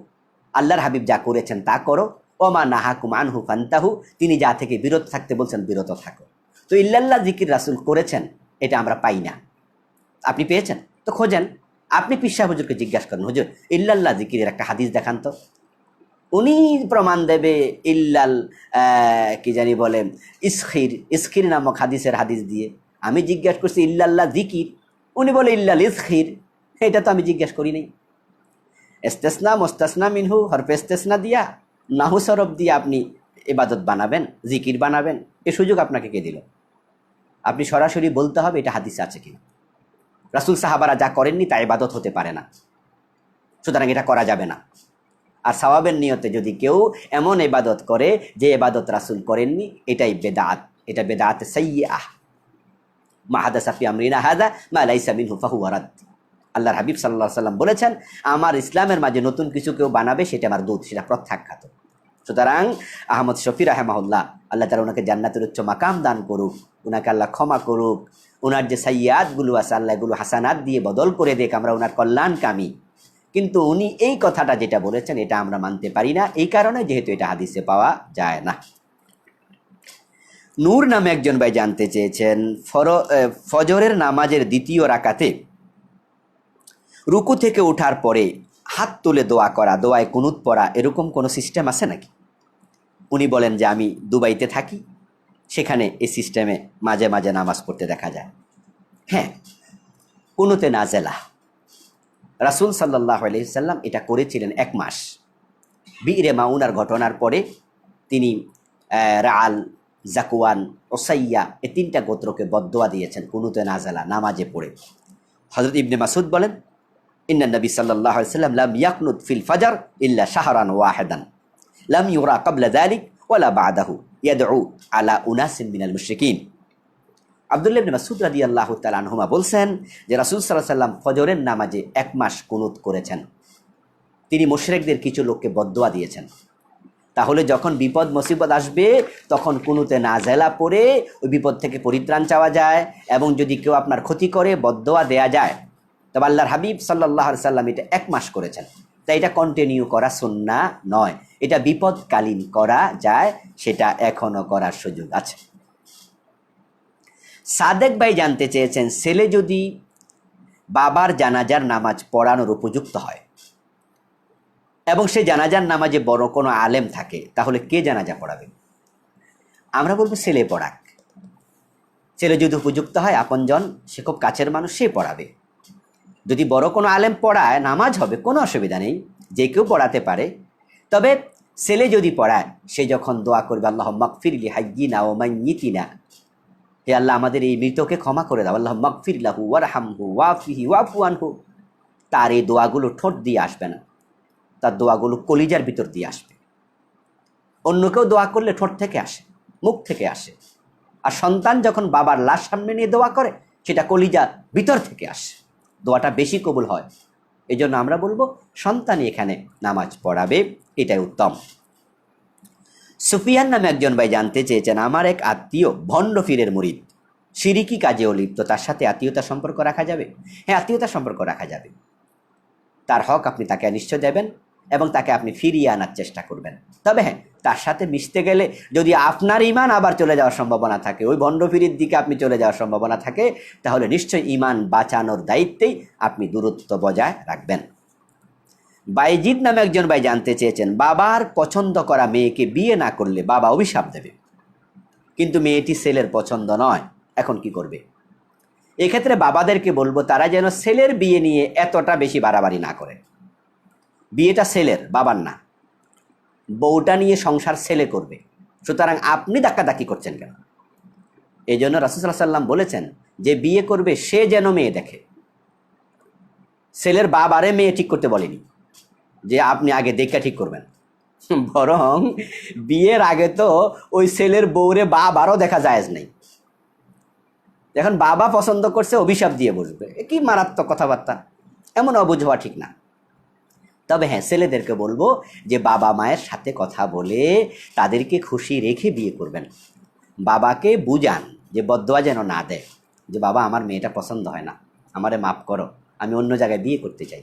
আল্লাহর হাবিব যা করেছেন তা করো, ও মা নাহাকুম আনহু ফান্তাহু, তিনি যা থেকে বিরত থাকতে বলছেন বিরত থাকো। তো ইল্লাল্লাহ জিকির রাসূল করেছেন, এটা আমরা পাই না। আপনি পেয়েছেন তো খোঁজেন, আপনি পীর সাহেব হুজুরকে জিজ্ঞাসা করেন, হুজুর ইল্লাল্লাহ জিকিরের একটা হাদিস দেখান তো। উনি প্রমাণ দেবে ইল্লাল কি জানি বলেন ইসখির, ইসখির নামক হাদিস দিয়ে। আমি জিজ্ঞাসা করছি ইল্লাল্লাহ জিকির, উনি বলে ইল্লাল ইসখির। এটা তো আমি জিজ্ঞাসা করি নাই। ইস্তেসনা মুস্তাসনা মিনহু হরফে ইস্তেসনা দিয়া নাহু সরফ দিয়ে আপনি ইবাদত বানাবেন, জিকির বানাবেন, এই সুযোগ আপনাকে কে দিল? আপনি সরাসরি বলতে হবে এটা হাদিসে আছে কিনা। রাসূল সাহাবারা যা করেননি তা ইবাদত হতে পারে না, সুতরাং এটা করা যাবে না। আর সওয়াবের নিয়তে যদি কেউ এমন ইবাদত করে যে ইবাদত রাসূল করেননি, এটাই বেদাত, এটা বেদাত সাইয়্যিআহ। মা হাদাসা ফি আমরিনা হাযা মা লাইসা মিনহু ফাহুয়া রাদ। আল্লাহর হাবিব সাল্লাল্লাহু আলাইহি ওয়াসাল্লাম বলেছেন, আমার ইসলামের মাঝে নতুন কিছু কেউ বানাবে সেটা আমার দুধ, সেটা প্রত্যাখ্যাত। সুতরাং আহমদ শফি রাহেমাহুল্লাহ, আল্লাহ তাআলা ওনাকে জান্নাতের উচ্চ মাকাম দান করুক, ওনাকে আল্লাহ ক্ষমা করুক, ওনার যে সাইয়্যাতগুলো আছে আল্লাহ এগুলো হাসানাত দিয়ে বদল করে দেখ, আমরা ওনার কল্যাণকামী। কিন্তু উনি এই কথাটা যেটা বলেছেন এটা আমরা মানতে পারি না, এই কারণে যেহেতু এটা হাদিসে পাওয়া যায় না। নূর নামে একজন ভাই জানতে চেয়েছেন, ফজরের নামাজের দ্বিতীয় রাকাতে রুকু থেকে ওঠার পরে হাত তুলে দোয়া করা, দোয়ায় কুনুত পড়া, এরকম কোনো সিস্টেম আছে নাকি? উনি বলেন যে আমি দুবাইতে থাকি, সেখানে এই সিস্টেমে মাঝে মাঝে নামাজ পড়তে দেখা যায়। হ্যাঁ, কুনুতে নাজেলা রাসূল সাল্লাল্লাহু আলাইহি সাল্লাম এটা করেছিলেন 1 মাস। বিরে মাউনার ঘটনার পরে তিনি রাআল, জাকওয়ান, ওসাইয়া এই 3টা গোত্রকে বদদোয়া দিয়েছেন কুনুতে নাজেলা নামাজে পড়ে। হযরত ইবনে মাসউদ বলেন, ইন্না নবী সাল্লাল্লাহু আলাইহি সাল্লাম লাম ইয়াকনুত ফিল ফজর ইল্লা শাহরান ওয়াহিদান লাম ইউরা ক্বাবলা যালিক ওয়ালা বা'দাহু ইয়াদউ আলা উনাসিন মিনাল মুশরিকিন। আব্দুল্লাহ ইবনে মাসউদ রাদিয়াল্লাহু তাআলা আনহুমা বলছেন যে রাসূল সাল্লাল্লাহু আলাইহি সাল্লাম ফজরের নামাজে 1 মাস কুনুত করেছেন। তিনি মুশরিকদের কিছু লোককে বদদোয়া দিয়েছেন। তাহলে যখন বিপদ মুসিবত আসবে তখন কুনুতে নাজেলা পড়ে ওই বিপদ থেকে পরিত্রাণ চাওয়া যায়, এবং যদি কেউ আপনার ক্ষতি করে বদদোয়া দেয়া যায়। তবে আল্লাহর হাবিব সাল্লাল্লাহু আলাইহি সাল্লাম এটা 1 মাস করেছেন, তাই এটা কন্টিনিউ করা সুন্নাহ নয়, এটা বিপদকালীন করা যায়, সেটা এখনো করার সুযোগ আছে। সাদেক ভাই জানতে চেয়েছেন, ছেলে যদি বাবার জানাজার নামাজ পড়ানোর উপযুক্ত হয় এবং সে জানাজার নামাজে বড় কোনো আলেম থাকে, তাহলে কে জানাজা পড়াবে? আমরা বলবো ছেলে পড়াক। ছেলে যদি উপযুক্ত হয়, আপনজন, সে খুব কাছের মানুষ, সে পড়াবে। যদি বড় কোনো আলেম পড়ায় নামাজ হবে, কোনো অসুবিধা নেই, যে কেউ পড়াতে পারে। তবে ছেলে যদি পড়ায়, সে যখন দোয়া করবে আল্লাহুম্মা গফির লি হাইয়িনা ওয়া মাইয়িতিনা, হে আল্লাহ আমাদের এই মৃতকে ক্ষমা করে দাও, আল্লাহুম্মা গফির লাহু ওয়ারহামহু ওয়াফিহি ওয়াফু আনহু, তার এই দোয়াগুলো ঠোঁট দিয়ে আসবে না, তার দোয়াগুলো কলিজার ভিতর দিয়ে আসবে। অন্য কেউ দোয়া করলে ঠোঁট থেকে আসে, মুখ থেকে আসে, আর সন্তান যখন বাবার লাশ সামনে নিয়ে দোয়া করে সেটা কলিজার ভিতর থেকে আসে, দোয়াটা বেশি কবুল হয়। এই জন্য আমরা বলবো সন্তানই এখানে নামাজ পড়াবে, এটাই উত্তম। সুফিয়ান নামে একজন ভাই জানতে চেয়েছেন, আমার এক আত্মীয় ভণ্ড পীরের মুরিদ, শিরিকি কাজেও লিপ্ত, তার সাথে আত্মীয়তা সম্পর্ক রাখা যাবে? হ্যাঁ, আত্মীয়তা সম্পর্ক রাখা যাবে। তার হক আপনি তাকে নিশ্চয় দেবেন এবং তাকে আপনি ফিরিয়ে আনার চেষ্টা করবেন। তবে হ্যাঁ, তার সাথে মিশতে গেলে যদি আপনার ঈমান আবার চলে যাওয়ার সম্ভাবনা থাকে, ওই ভণ্ড পীরের দিকে আপনি চলে যাওয়ার সম্ভাবনা থাকে, তাহলে নিশ্চয়ই ঈমান বাঁচানোর দায়িত্বেই আপনি দূরত্ব বজায় রাখবেন। বাইজিদ নামে একজন ভাই জানতে চেয়েছেন, বাবার পছন্দ করা মেয়েকে বিয়ে না করলে বাবা অভিশাপ দেবে, কিন্তু মেয়েটি ছেলের পছন্দ নয়, এখন কি করবে? এক্ষেত্রে বাবাদেরকে বলবো তারা যেন ছেলের বিয়ে নিয়ে এতটা বেশি বাড়াবাড়ি না করে। বিয়েটা ছেলের, বাবার না। বউটা নিয়ে সংসার ছেলে করবে, সুতরাং আপনি ধাক্কাধাক্কি করছেন কেন? এই জন্য রাসূল সাল্লাল্লাহু আলাইহি ওয়াসাল্লাম বলেছেন যে বিয়ে করবে সে যেন মেয়ে দেখে। ছেলের বাবারে মেয়ে ঠিক করতে বলেনি যে আপনি আগে দেখে ঠিক করবেন, বরং বিয়ের আগে তো ওই ছেলের বউরে বাবারও দেখা জায়েজ নেই। এখন বাবা পছন্দ করছে, অভিশাপ দিয়ে বসবে, কি মারাত্মক কথাবার্তা, এমন অবুঝ হওয়া ঠিক না। তবে হ্যাঁ, ছেলেদেরকে বলবো যে বাবা মায়ের সাথে কথা বলে তাদেরকে খুশি রেখে বিয়ে করবেন। বাবাকে বুঝান যে বদদোয়া যেন না দেয়, যে বাবা আমার মেয়েটা পছন্দ হয় না, আমারে মাফ করো, আমি অন্য জায়গায় বিয়ে করতে চাই।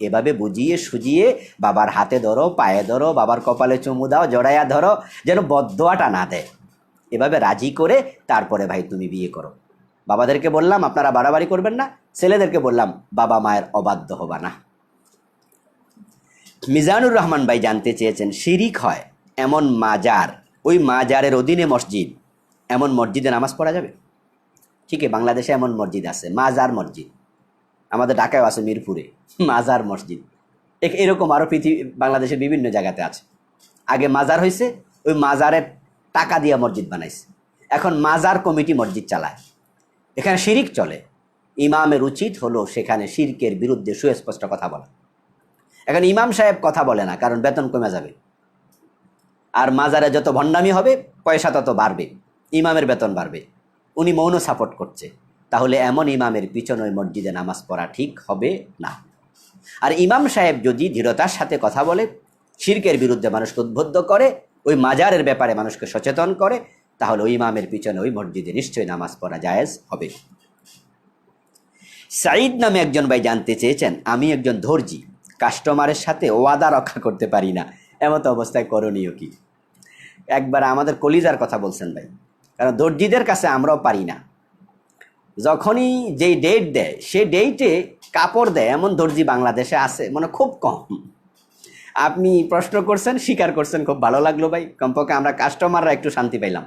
এভাবে বুঝিয়ে সুজিয়ে বাবার হাতে ধরো, পায়ে ধরো, বাবার কপালে চুমু দাও, জড়াইয়া ধরো, যেন বদদোয়াটা না দেয়। এভাবে রাজি করে তারপরে ভাই তুমি বিয়ে করো। বাবাদেরকে বললাম আপনারা বাড়াবাড়ি করবেন না, ছেলেদেরকে বললাম বাবা মায়ের অবাধ্য হবা না। মিজানুর রহমান ভাই জানতে চেয়েছেন, শিরিক হয় এমন মাজার, ওই মাজারের অধীনে মসজিদ, এমন মসজিদে নামাজ পড়া যাবে? ঠিকই, বাংলাদেশে এমন মসজিদ আছে, মাজার মসজিদ। আমাদের ঢাকায় আছে মিরপুরে মাজার মসজিদ। এরকম আরও বাংলাদেশের বিভিন্ন জায়গাতে আছে। আগে মাজার হয়েছে, ওই মাজারের টাকা দিয়া মসজিদ বানাইছে, এখন মাজার কমিটি মসজিদ চালায়। এখানে শিরিক চলে। ইমামের উচিত হলো সেখানে শিরকের বিরুদ্ধে সুস্পষ্ট কথা বলা। এখন ইমাম সাহেব কথা বলে না, কারণ বেতন কমে যাবে, আর মাজারে যত ভণ্ডামি হবে পয়সা তত বাড়বে, ইমামের বেতন বাড়বে, উনি মৌন সাপোর্ট করছে। তাহলে এমন ইমামের পিছনে ওই মসজিদে নামাজ পড়া ঠিক হবে না। আর ইমাম সাহেব যদি দৃঢ়তার সাথে কথা বলে, শিরকের বিরুদ্ধে মানুষকে উদ্বুদ্ধ করে, ওই মাজারের ব্যাপারে মানুষকে সচেতন করে, তাহলে ওই ইমামের পিছনে ওই মসজিদে নিশ্চয়ই নামাজ পড়া জায়েজ হবে। সাঈদ নামে একজন ভাই জানতে চেয়েছেন, আমি একজন দর্জি, কাস্টমারের সাথে ওয়াদা রক্ষা করতে পারি না, এমত অবস্থায় করণীয় কি? একবার আমাদের কলিজার কথা বলছেন ভাই, কারণ দর্জিদের কাছে আমরাও পারি না। যখনই যেই ডেট দেয় সে ডেটে কাপড় দেয়, এমন দর্জি বাংলাদেশে আছে মানে খুব কম। আপনি প্রশ্ন করছেন, স্বীকার করছেন, খুব ভালো লাগলো ভাই, কমপক্ষে আমরা কাস্টমাররা একটু শান্তি পাইলাম।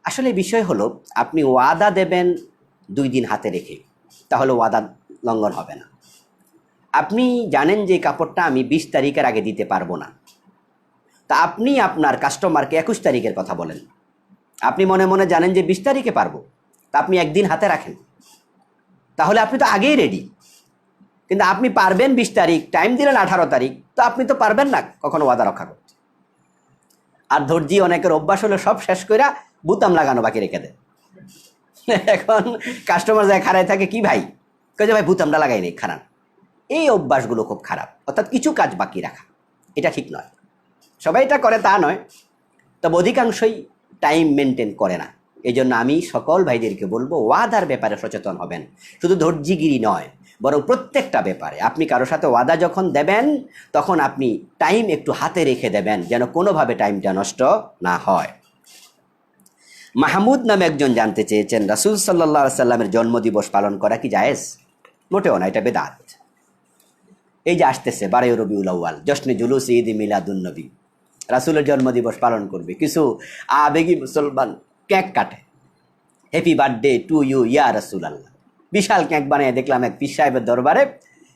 আসলে বিষয় হলো, আপনি ওয়াদা দেবেন 2 দিন হাতে রেখে, তাহলে ওয়াদা লঙ্ঘন হবে না। আপনি জানেন যে কাপড়টা আমি 20 তারিখের আগে দিতে পারবো না, তা আপনি আপনার কাস্টমারকে 21 তারিখের কথা বলেন। আপনি মনে মনে জানেন যে 20 তারিখে পারবো, তা আপনি একদিন হাতে রাখেন, তাহলে আপনি তো আগেই রেডি। কিন্তু আপনি পারবেন 20 তারিখ, টাইম দিলেন 18 তারিখ, তো আপনি তো পারবেন না কখনো ওয়াদা রক্ষা করতে। আর দর্জি অনেকের অভ্যাস হলো সব শেষ করে বুতাম লাগানো বাকি রেখে দেয়। এখন কাস্টমার যায় খাড়ায় থাকে, কি ভাই, কে ভাই বুতামটা লাগাই নেই, খারাপ। এই অভ্যাসগুলো খুব খারাপ, অর্থাৎ কিছু কাজ বাকি রাখা, এটা ঠিক নয়। সবাই এটা করে তা নয়, তবে অধিকাংশই টাইম মেনটেন করে না। এই জন্য আমি সকল ভাইদেরকে বলবো, ওয়াদার ব্যাপারে সচেতন হবেন। শুধু দর্জিগিরি নয়, বরং প্রত্যেকটা ব্যাপারে আপনি কারোর সাথে ওয়াদা যখন দেবেন, তখন আপনি টাইম একটু হাতে রেখে দেবেন, যেন কোনোভাবে টাইমটা নষ্ট না হয়। মাহমুদ নামে একজন জানতে চেয়েছেন, রাসূল সাল্লাল্লাহু আলাইহি সাল্লামের জন্মদিবস পালন করা কি জায়েজ? মোটেও না, এটা বেদাত। এই যে আসতেছে 12 রবিউল আউয়াল, জশ্নে জুলুস ঈদ মিলাদুন নবী, রাসূলের জন্মদিবস পালন করবে, কিছু আবেগী মুসলমান কেক কাটে, হ্যাপি বার্থডে টু ইউ ইয়া রাসূলুল্লাহ। বিশাল কেক বানিয়ে দেখলাম এক পীর সাহেবের দরবারে,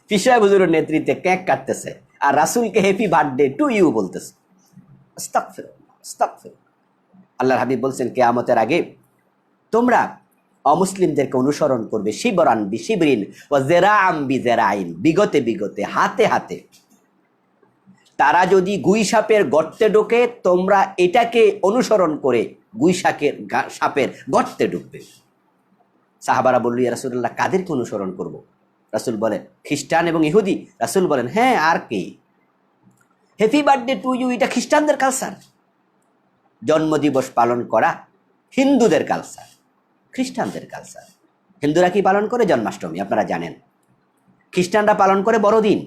পীর সাহেব হুজুরের নেতৃত্বে কেক কাটতেছে, আর রাসূলকে হ্যাপি বার্থডে টু ইউ বলতেছে। আস্তাগফিরুল্লাহ, আস্তাগফিরুল্লাহ। আল্লাহর হাবিব বলছেন, কিয়ামতের আগে তোমরা অমুসলিমদেরকে অনুসরণ করবে, শিবরান বি শিবরিন ওয়া যিরাআম বি যিরাইন, বিগতে বিগতে, হাতে হাতে। তারা যদি গুই সাপের গর্তে ঢোকে, তোমরা এটাকে অনুসরণ করে গুই সাপের গর্তে ঢুকবে। সাহাবারা বলল, ইয়া রাসূলুল্লাহ, কাদেরকে অনুসরণ করব? রাসূল বলেন, খ্রিস্টান এবং ইহুদি। রাসূল বলেন, হ্যাঁ, আর কি? হ্যাপি বার্থডে টু ইউ, এটা খ্রিস্টানদের কালচার। জন্মদিবস পালন করা হিন্দুদের কালচার, খ্রিস্টানদের কালচার। হিন্দুরা কি পালন করে? জন্মাষ্টমী, আপনারা জানেন। খ্রিস্টানরা পালন করে বড়দিন।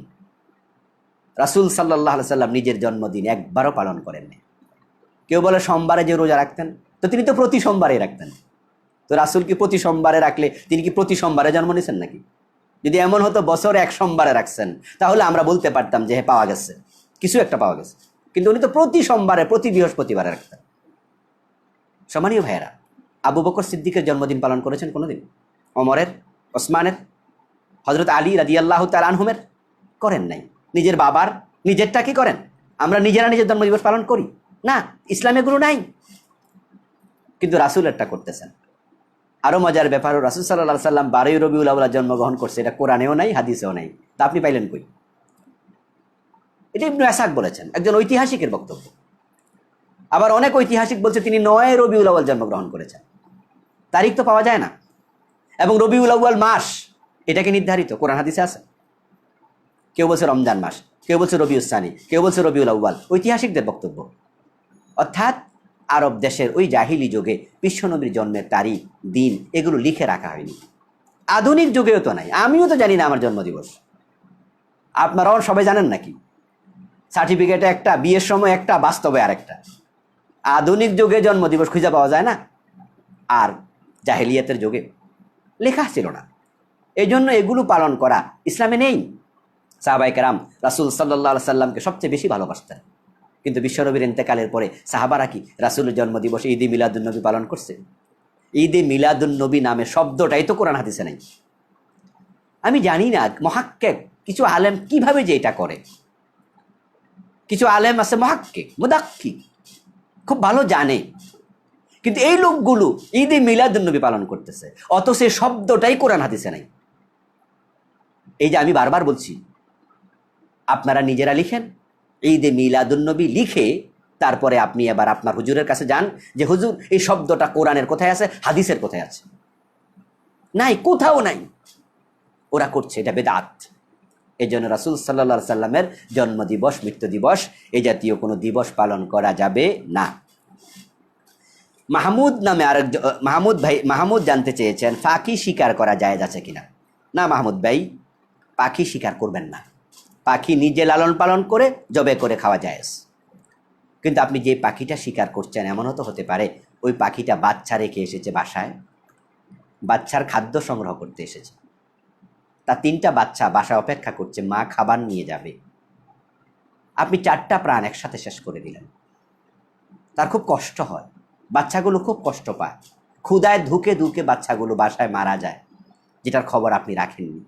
রাসূল সাল্লাল্লাহু আলাইহি সাল্লাম নিজের জন্মদিন একবারও পালন করেননি। কেউ বলে সোমবারে যে রোজা রাখতেন, তো তিনি তো প্রতি সোমবারে রাখতেন। তো রাসূল কি প্রতি সোমবারে রাখলে তিনি কি প্রতি সোমবারে জন্ম নিয়েছেন নাকি? যদি এমন হতো বছরে 1 সোমবারে রাখছেন, তাহলে আমরা বলতে পারতাম যে হ্যাঁ, পাওয়া গেছে, কিছু একটা পাওয়া গেছে। কিন্তু উনি তো প্রতি সোমবারে, প্রতি বৃহস্পতিবারে রাখতেন। সম্মানীয় ভাইয়েরা, আবু বকর সিদ্দিকের জন্মদিন পালন করেছেন কোনোদিন? ওমরের, ওসমানের, হযরত আলী রাদিয়াল্লাহু তাআলা আনহুমের? করেন নাই। নিজের বাবার, নিজেরটা কি করেন? আমরা নিজেরা নিজের জন্মদিবস পালন করি না, ইসলামে এগুলো নাই। কিন্তু রাসূলেরটা করতেছেন। আরো মজার ব্যাপার, রাসূল সাল্লাল্লাহু আলাইহি সাল্লাম 12 রবিউল আউয়াল জন্মগ্রহণ করছে, এটা কোরআনেও নাই, হাদিসেও নাই। তা আপনি পাইলেন কই? এটা ইবনে ইসহাক বলেছেন, একজন ঐতিহাসিকের বক্তব্য। আবার অনেক ঐতিহাসিক বলছে তিনি 9 রবিউল আউয়াল জন্মগ্রহণ করেছেন। তারিখ তো পাওয়া যায় না। এবং রবিউল আউয়াল মাস, এটাকে নির্ধারিত কোরআন হাদিসে আছে। কেউ বলছে রমজান মাস, কেউ বলছে রবিউল সানি, কেউ বলছে রবিউল আউয়াল, ঐতিহাসিকদের বক্তব্য। অর্থাৎ আরব দেশের ওই জাহিলি যুগে বিশ্বনবীর জন্মের তারিখ, দিন, এগুলো লিখে রাখা হয়নি। আধুনিক যুগেও তো নাই। আমিও তো জানি না আমার জন্মদিবস, আপনারাও সবাই জানেন নাকি? সার্টিফিকেটে একটা, বিয়ের সময় একটা, বাস্তবে আরেকটা। আধুনিক যুগে জন্মদিবস খুঁজে পাওয়া যায় না। আর জাহেলিয়াতের যুগে লেখা ছিল না, এই জন্য এগুলো পালন করা ইসলামে নেই। সাহাবায়ে কেরাম রাসূল সাল্লাল্লাহু আলাইহি সাল্লামকে সবচেয়ে বেশি ভালোবাসতেন, কিন্তু বিশ্বনবীর ইন্তেকালের পরে সাহাবারা কি রাসূলের জন্মদিবসে ঈদে মিলাদুন্নবী পালন করছে? ঈদে মিলাদুন্নবী নামে শব্দটাই তো কোরআন হাদিসে নেই। আমি জানি না মুহাক্কিক কিছু আলেম কিভাবে যে এটা করে। কিছু আলেম আছে মুহাক্কিক, মুদাক্কিক, খুব ভালো জানে, কিন্তু এই লোকগুলো ঈদে মিলাদুন্নবী পালন করতেছে, অথচ সেই শব্দটাই কোরআন হাদিসে নাই। এই যে আমি বারবার বলছি, আপনারা নিজেরা লিখেন ঈদে মিলাদুন্নবী, লিখে তারপরে আপনি এবার আপনার হুজুরের কাছে যান যে হুজুর এই শব্দটা কোরআনের কোথায় আছে, হাদিসের কোথায় আছে? নাই, কোথাও নাই। ওরা করছে, এটা বেদাত। এই জন্য রাসূল সাল্লাল্লাহু আলাইহি সাল্লামের জন্মদিবস, মৃত্যু দিবস এই জাতীয় কোনো দিবস পালন করা যাবে না। মাহমুদ নামে আরেক মাহমুদ জানতে চেয়েছেন পাখি শিকার করা জায়েজ আছে কিনা। না মাহমুদ ভাই, পাখি শিকার করবেন না। পাখি নিজে লালন পালন করে জবে করে খাওয়া জায়েজ, কিন্তু আপনি যে পাখিটা শিকার করছেন এমনও তো হতে পারে ওই পাখিটা বাচ্চা রেখে এসেছে বাসায়, বাচ্চার খাদ্য সংগ্রহ করতে এসেছে, তার 3টা বাচ্চা বাসায় অপেক্ষা করছে, মা খাবার নিয়ে যাবে। আপনি 4টা প্রাণ একসাথে শেষ করে দিলেন, তার খুব কষ্ট হয়, বাচ্চাগুলো খুব কষ্ট পায়, ক্ষুধায় ধুকে ধুকে বাচ্চাগুলো বাসায় মারা যায়, যেটার খবর আপনি রাখেননি।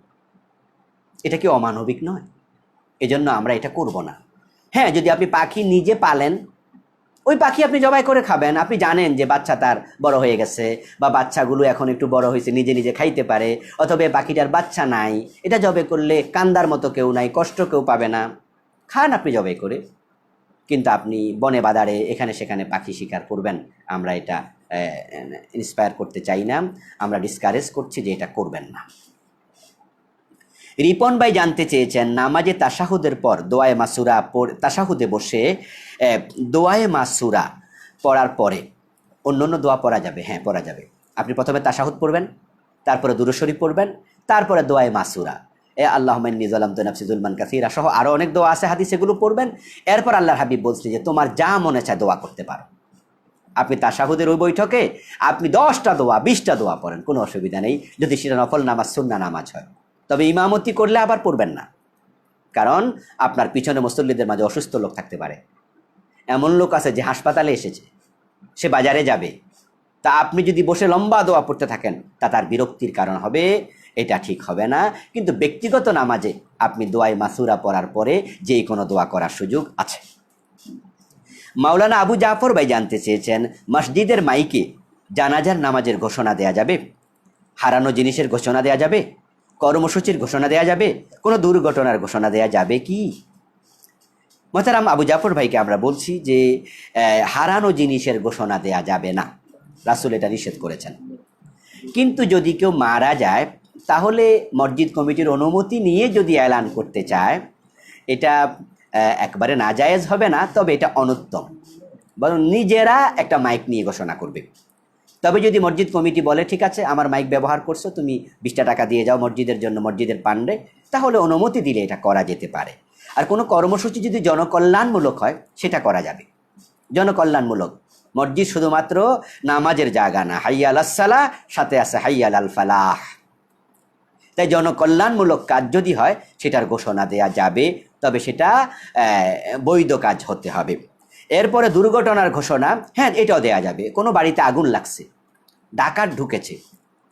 এটা কি অমানবিক নয়? এজন্য আমরা এটা করব না। হ্যাঁ, যদি আপনি পাখি নিজে পালেন, ওই পাখি আপনি জবাই করে খাবেন, আপনি জানেন যে বাচ্চা তার বড় হয়ে গেছে বা বাচ্চাগুলো এখন একটু বড় হয়েছে, নিজে নিজে খাইতে পারে, অথবা পাখিটার বাচ্চা নাই, এটা জবে করলে কান্দার মতো কেউ নাই, কষ্ট কেউ পাবে না, খান আপনি জবাই করে। কিন্তু আপনি বনে বাদারে এখানে সেখানে পাখি শিকার করবেন, আমরা এটা ইন্সপায়ার করতে চাই না, আমরা ডিসকারেজ করছি যে এটা করবেন না। রিপন ভাই জানতে চেয়েছেন নামাজে তাশাহুদের পর দোয়ায়ে মাসুরা তাশাহুদে বসে দোয়ায়ে মাসুরা পড়ার পরে অন্য দোয়া পড়া যাবে? হ্যাঁ, পড়া যাবে। আপনি প্রথমে তাশাহুদ পড়বেন, তারপরে দুরূদ শরীফ পড়বেন, তারপরে দোয়ায়ে মাসুরা আল্লাহুম্মা ইন্নী যালামতু নাফসি যুলমান কাসীরা সহ আরও অনেক দোয়া আছে হাদিস, এগুলো পড়বেন। এরপর আল্লাহর হাবিব বলছে যে তোমার যা মনে চায় দোয়া করতে পারো। আপনি তাশাহুদের ওই বৈঠকে আপনি 10টা দোয়া 20টা দোয়া পড়েন, কোনো অসুবিধা নেই, যদি সেটা নফল নামাজ সুন্নাহ নামাজ হয়। তবে ইমামতি করলে আবার পড়বেন না, কারণ আপনার পিছনে মুসল্লিদের মাঝে অসুস্থ লোক থাকতে পারে। এমন লোক আছে যে হাসপাতালে এসেছে, সে বাজারে যাবে, তা আপনি যদি বসে লম্বা দোয়া পড়তে থাকেন তা তার বিরক্তির কারণ হবে, এটা ঠিক হবে না। কিন্তু ব্যক্তিগত নামাজে আপনি দোয়ায়ে মাসুরা পড়ার পরে যেই কোনো দোয়া করার সুযোগ আছে। মাওলানা আবু জাফর ভাই জানতে চেয়েছেন মসজিদের মাইকে জানাজার নামাজের ঘোষণা দেয়া যাবে? হারানো জিনিসের ঘোষণা দেয়া যাবে? কর্মসূচির ঘোষণা দেয়া যাবে? কোনো দুর্ঘটনার ঘোষণা দেয়া যাবে কি? মোহতারাম আবু জাফর ভাইকে আমরা বলছি যে হারানো জিনিসের ঘোষণা দেয়া যাবে না, রাসূল এটা নিষেধ করেছেন। কিন্তু যদি কেউ মারা যায় তাহলে মসজিদ কমিটির অনুমতি নিয়ে যদি এলান করতে চায়, এটা একবারে নাজায়েজ হবে না, তবে এটা অনুত্তম, বরং নিজেরা একটা মাইক নিয়ে ঘোষণা করবে। তবে যদি মসজিদ কমিটি বলে ঠিক আছে আমার মাইক ব্যবহার করছো, তুমি 20টা টাকা দিয়ে যাও মসজিদের জন্য, মসজিদের পান্ডে, তাহলে অনুমতি দিলে এটা করা যেতে পারে। আর কোনো কর্মসূচি যদি জনকল্যাণমূলক হয় সেটা করা যাবে। জনকল্যাণমূলক মসজিদ শুধুমাত্র নামাজের জায়গা না, হাইয়া আলাস সালাহ সাথে আছে হাইয়া আলাল ফালাহ। তাই জনকল্যাণমূলক কাজ যদি হয় সেটার ঘোষণা দেয়া যাবে, তবে সেটা বৈধ কাজ হতে হবে। এরপরে দুর্ঘটনার ঘোষণা, হ্যাঁ এটাও দেয়া যাবে। কোনো বাড়িতে আগুন লাগছে, ডাকাত ঢুকেছে,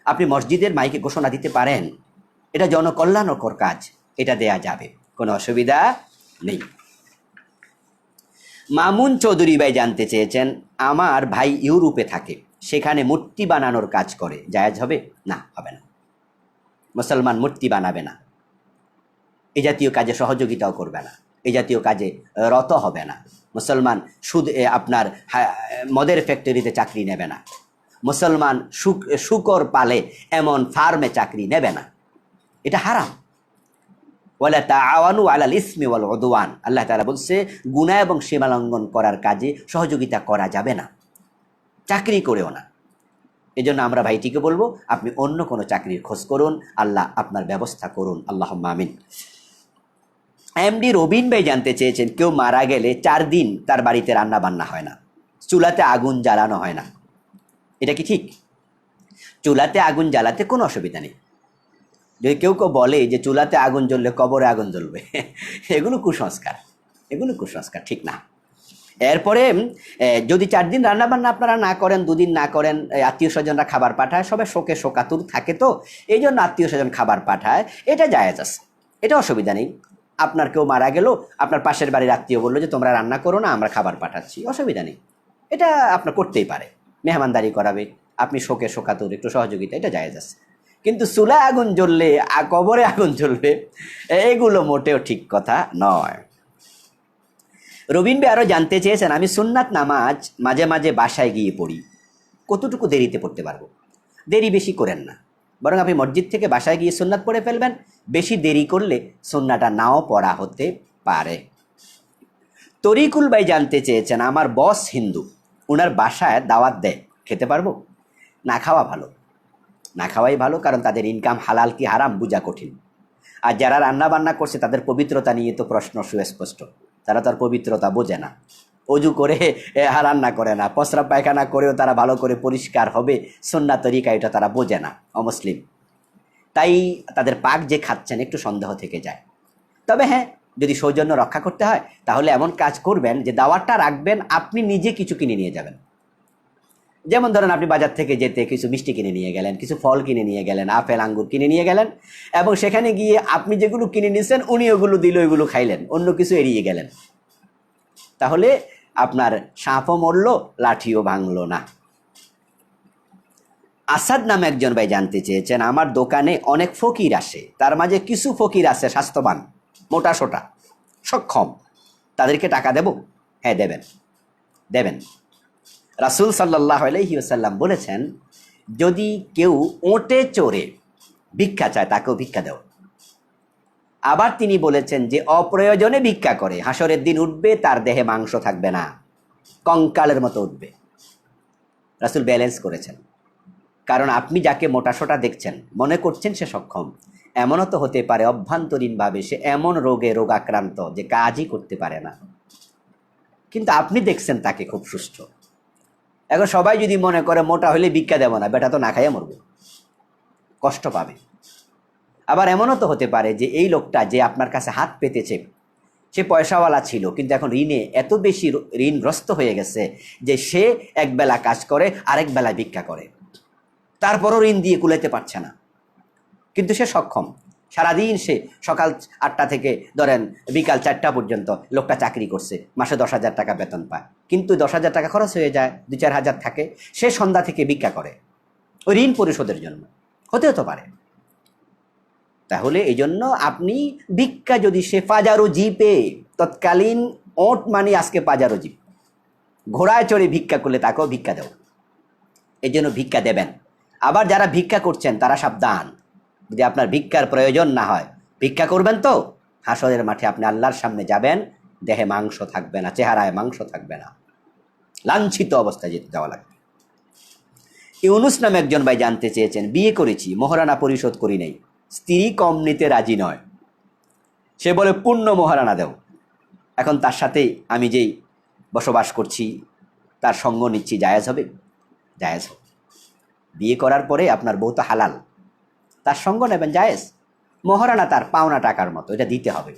আপনি মসজিদের মাইকে ঘোষণা দিতে পারেন, এটা জনকল্যাণকর কাজ, এটা দেয়া যাবে, কোনো অসুবিধা নেই। মামুন চৌধুরী ভাই জানতে চেয়েছেন আমার ভাই ইউরোপে থাকে, সেখানে মূর্তি বানানোর কাজ করে, জায়েজ হবে? না, হবে না। মুসলমান মূর্তি বানাবে না, এই জাতীয় কাজে সহযোগিতাও করবে না, এই জাতীয় কাজে রত হবে না। মুসলমান আপনার মদের ফ্যাক্টরিতে চাকরি নেবে না, মুসলমান শুকর পালে এমন ফার্মে চাকরি নেবে না, এটা হারাম। ওয়ালা তাআওয়ানু আলাল ইসমি ওয়াল উদওয়ান, আল্লাহ তাআলা বলছে গুনাহ এবং সীমালঙ্ঘন করার কাজে সহযোগিতা করা যাবে না, চাকরি করেও না। এজন্য আমরা ভাইটিকে বলবো আপনি অন্য কোনো চাকরির খোঁজ করুন, আল্লাহ আপনার ব্যবস্থা করুন, আল্লাহুম্মা আমিন। এমডি রবিন ভাই জানতে চেয়েছেন কেউ মারা গেলে 4 দিন তার বাড়িতে রান্না বান্না হয় না, চুলাতে আগুন জ্বালানো হয় না, এটা কি ঠিক? চুলাতে আগুন জ্বালাতে কোনো অসুবিধা নেই। যদি কেউ কেউ বলে যে চুলাতে আগুন জ্বললে কবরে আগুন জ্বলবে, এগুলো কুসংস্কার, এগুলো কুসংস্কার, ঠিক না। এরপরে যদি 4 দিন রান্নাবান্না আপনারা না করেন, 2 দিন না করেন, আত্মীয় স্বজনরা খাবার পাঠায়, সবাই শোকে শোকাতুর থাকে, তো এই জন্য আত্মীয় স্বজন খাবার পাঠায়, এটা জায়েজ আছে, এটা অসুবিধা নেই। আপনার কেউ মারা গেল, আপনার পাশের বাড়ির আত্মীয় বললো যে তোমরা রান্না করো না, আমরা খাবার পাঠাচ্ছি, অসুবিধা নেই, এটা আপনার করতেই পারে, মেহমানদারি করাবে, আপনি শোকে শোকাতুর একটু সহযোগিতা, এটা জায়েজ আছে। কিন্তু চুলায় আগুন জ্বললে, কবরে আগুন জ্বলবে, এগুলো মোটেও ঠিক কথা নয়। রবিন ভাই আরও জানতে চেয়েছেন, আমি সুন্নাত নামাজ মাঝে মাঝে বাসায় গিয়ে পড়ি, কতটুকু দেরিতে পড়তে পারবো? দেরি বেশি করেন না, বরং আপনি মসজিদ থেকে বাসায় গিয়ে সুন্নাত পড়ে ফেলবেন। বেশি দেরি করলে সুন্নাটা নাও পড়া হতে পারে। তরিকুল ভাই জানতে চেয়েছেন, আমার বস হিন্দু, ওনার বাসায় দাওয়াত দেয়, খেতে পারবো? না খাওয়া ভালো, না খাওয়াই ভালো, কারণ তাদের ইনকাম হালাল কি হারাম বোঝা কঠিন। আর যারা রান্না বান্না করছে তাদের পবিত্রতা নিয়ে তো প্রশ্ন সুস্পষ্ট, তারা তার পবিত্রতা বোঝে না, অজু করে রান্না করে না, প্রস্রাব পায়খানা করেও তারা ভালো করে পরিষ্কার হবে সুন্নাত তরিকা, এটা তারা বোঝে না, অমুসলিম। তাই তাদের পাক যে খাচ্ছেন একটু সন্দেহ থেকে যায়। তবে হ্যাঁ, যদি সৌজন্য রক্ষা করতে হয় তাহলে এমন কাজ করবেন যে দাওয়াতটা রাখবেন, আপনি নিজে কিছু কিনে নিয়ে যাবেন। যেমন ধরেন আপনি বাজার থেকে যেতে কিছু মিষ্টি কিনে নিয়ে গেলেন, কিছু ফল কিনে নিয়ে গেলেন, আপেল আঙ্গুর কিনে নিয়ে গেলেন, এবং সেখানে গিয়ে আপনি যেগুলো কিনে নিয়েছেন উনি ওগুলো দিল, ওইগুলো খাইলেন, অন্য কিছু এড়িয়ে গেলেন, তাহলে আপনার সাপও মরল, লাঠিও ভাঙলো না। আসাদ নামে একজন ভাই জানতে চেয়েছেন, আমার দোকানে অনেক ফকির আসে, তার মাঝে কিছু ফকির আছে স্বাস্থ্যবান, মোটা সোটা, সক্ষম, তাদেরকে টাকা দেব? হ্যাঁ দেবেন, দেবেন। রাসূল সাল্লাল্লাহু আলাইহি ওয়াসাল্লাম বলেছেন, যদি কেউ ওটে চড়ে ভিক্ষা চায় তাকেও ভিক্ষা দেও। আবার তিনি বলেছেন, যে অপ্রয়োজনে ভিক্ষা করে হাসরের দিন উঠবে, তার দেহে মাংস থাকবে না, কঙ্কালের মতো উঠবে। রাসূল ব্যালেন্স করেছেন, কারণ আপনি যাকে মোটাসোটা দেখছেন মনে করছেন সে সক্ষম, এমনও তো হতে পারে অভ্যন্তরীণভাবে সে এমন রোগে রোগাক্রান্ত যে কাজই করতে পারে না, কিন্তু আপনি দেখছেন তাকে খুব সুস্থ। এখন সবাই যদি মনে করে মোটা হলে ভিক্ষা দেব না, বেটা তো না খাইয়া মরবে, কষ্ট পাবে। আবার এমনও তো হতে পারে যে এই লোকটা যে আপনার কাছে হাত পেতেছে সে পয়সাওয়ালা ছিল, কিন্তু এখন ঋণে এত বেশি ঋণগ্রস্ত হয়ে গেছে যে সে একবেলা কাজ করে আরেক বেলা ভিক্ষা করে, তারপরও ঋণ দিয়ে কুলাইতে পারছে না, কিন্তু সে সক্ষম। সারাদিন সে সকাল 8টা থেকে ধরেন বিকাল 4টা পর্যন্ত লোকটা চাকরি করছে, মাসে 10,000 টাকা বেতন পায়, কিন্তু 10,000 টাকা খরচ হয়ে যায়, 2-4 হাজার থাকে, সে সন্ধ্যা থেকে ভিক্ষা করে ওই ঋণ পরিশোধের জন্য, হতেও তো পারে। তাহলে এই জন্য আপনি ভিক্ষা, যদি সে পাজারো জিপে, তৎকালীন ওট মানে আজকে পাজারো জিপ, ঘোড়ায় চড়ে ভিক্ষা করলে তাকেও ভিক্ষা দেও, এই জন্য ভিক্ষা দেবেন। আবার যারা ভিক্ষা করছেন তারা সাবধান, যদি আপনার ভিক্ষার প্রয়োজন না হয় ভিক্ষা করবেন তো হাসরের মাঠে আপনি আল্লাহর সামনে যাবেন, দেহে মাংস থাকবে না, চেহারায় মাংস থাকবে না, লাঞ্ছিত অবস্থায় যেতে যাওয়া লাগবে। ইউনুস নামে একজন ভাই জানতে চেয়েছেন, বিয়ে করেছি, মহারানা পরিশোধ করি নাই, স্ত্রী কম নিতে রাজি নয়, সে বলে পূর্ণ মহারানা দেও। এখন তার সাথে আমি যেই বসবাস করছি তার সঙ্গ নিচ্ছি, জায়েজ হবে? জায়েজ হবে। বিয়ে করার পরে আপনার বউ তো হালাল, তার সঙ্গ নেবেন, জায়েজ। মহারানা তার পাওনা টাকার মতো, এটা দিতে হবে।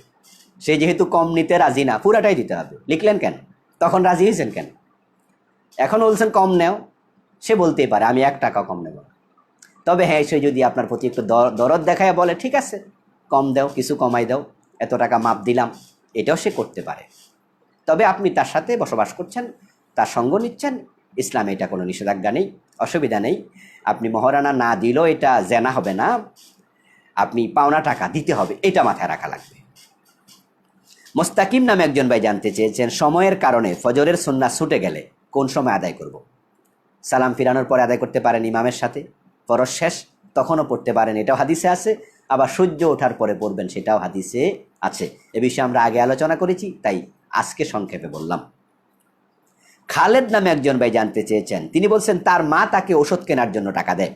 সে যেহেতু কম নিতে রাজি না, পুরাটাই দিতে হবে। লিখলেন কেন? তখন রাজি হয়েছেন কেন? এখন বলছেন কম নেও, সে বলতেই পারে আমি 1 টাকা কম নেব। তবে হ্যাঁ, সে যদি আপনার প্রতি একটু দরদ দেখায় বলে ঠিক আছে কম দাও, কিছু কমাই দাও, এত টাকা মাপ দিলাম, এটাও সে করতে পারে। তবে আপনি তার সাথে বসবাস করছেন, তার সঙ্গ নিচ্ছেন, ইসলামে এটা কোনো নিষেধাজ্ঞা নেই, অসুবিধা নেই। আপনি মহারানা না দিলেও এটা জেনা হবে না, আপনি পাওনা টাকা দিতে হবে, এটা মাথায় রাখা লাগবে। মোস্তাকিম নামে একজন ভাই জানতে চেয়েছেন, সময়ের কারণে ফজরের সুন্নাহ ছুটে গেলে কোন সময় আদায় করব? সালাম ফিরানোর পরে আদায় করতে পারেন ইমামের সাথে, ফরজ শেষ তখনও পড়তে পারেন, এটাও হাদিসে আছে। আবার সূর্য ওঠার পরে পড়বেন, সেটাও হাদিসে আছে। এ বিষয়ে আমরা আগে আলোচনা করেছি, তাই আজকে সংক্ষেপে বললাম। খালেদ নামে একজন ভাই জানতে চেয়েছেন, তিনি বলছেন তার মা তাকে ওষুধ কেনার জন্য টাকা দেয়,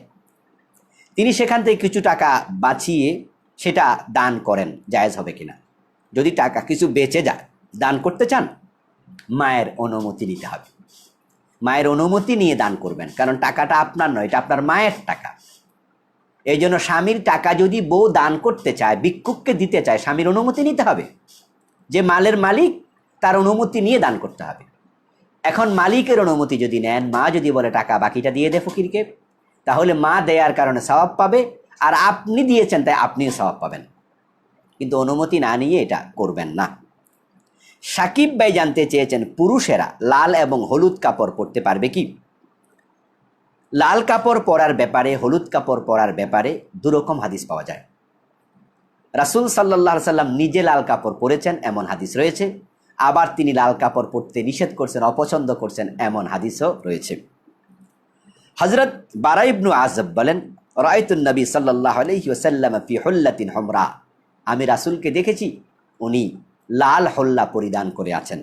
তিনি সেখান থেকে কিছু টাকা বাঁচিয়ে সেটা দান করেন, জায়েজ হবে কিনা? যদি টাকা কিছু বেঁচে যায়, দান করতে চান, মায়ের অনুমতি নিতে হবে। মায়ের অনুমতি নিয়ে দান করবেন, কারণ টাকাটা আপনার নয়, এটা আপনার মায়ের টাকা। এই জন্য স্বামীর টাকা যদি বউ দান করতে চায়, ভিক্ষুককে দিতে চায়, স্বামীর অনুমতি নিতে হবে। যে মালের মালিক তার অনুমতি নিয়ে দান করতে হবে। এখন মালিকের অনুমতি যদি নেন, মা যদি বলে টাকা বাকিটা দিয়ে দে ফকিরকে, তাহলে মা দেয়ার কারণে সওয়াব পাবে, আর আপনি দিয়েছেন তাই আপনিও সওয়াব পাবেন। কিন্তু অনুমতি না নিয়ে এটা করবেন না। সাকিব ভাই জানতে চেয়েছেন, পুরুষেরা লাল এবং হলুদ কাপড় পরতে পারবে কি? লাল কাপড় পরার ব্যাপারে, হলুদ কাপড় পরার ব্যাপারে দুরকম হাদিস পাওয়া যায়। রাসূল সাল্লাল্লাহু আলাইহি সাল্লাম নিজে লাল কাপড় পরেছেন এমন হাদিস রয়েছে, আবার তিনি লাল কাপড় পরতে নিষেধ করছেন, অপছন্দ করছেন এমন হাদিসও রয়েছে। হযরত বারা ইবনে আযব বলেন, রাআইতুন নবী সাল্লাল্লাহু আলাইহি ওয়াসাল্লাম ফি হুল্লাতিন হুমরা, আমি রাসূলকে দেখেছি উনি লাল হল্লা পরিধান করে আছেন।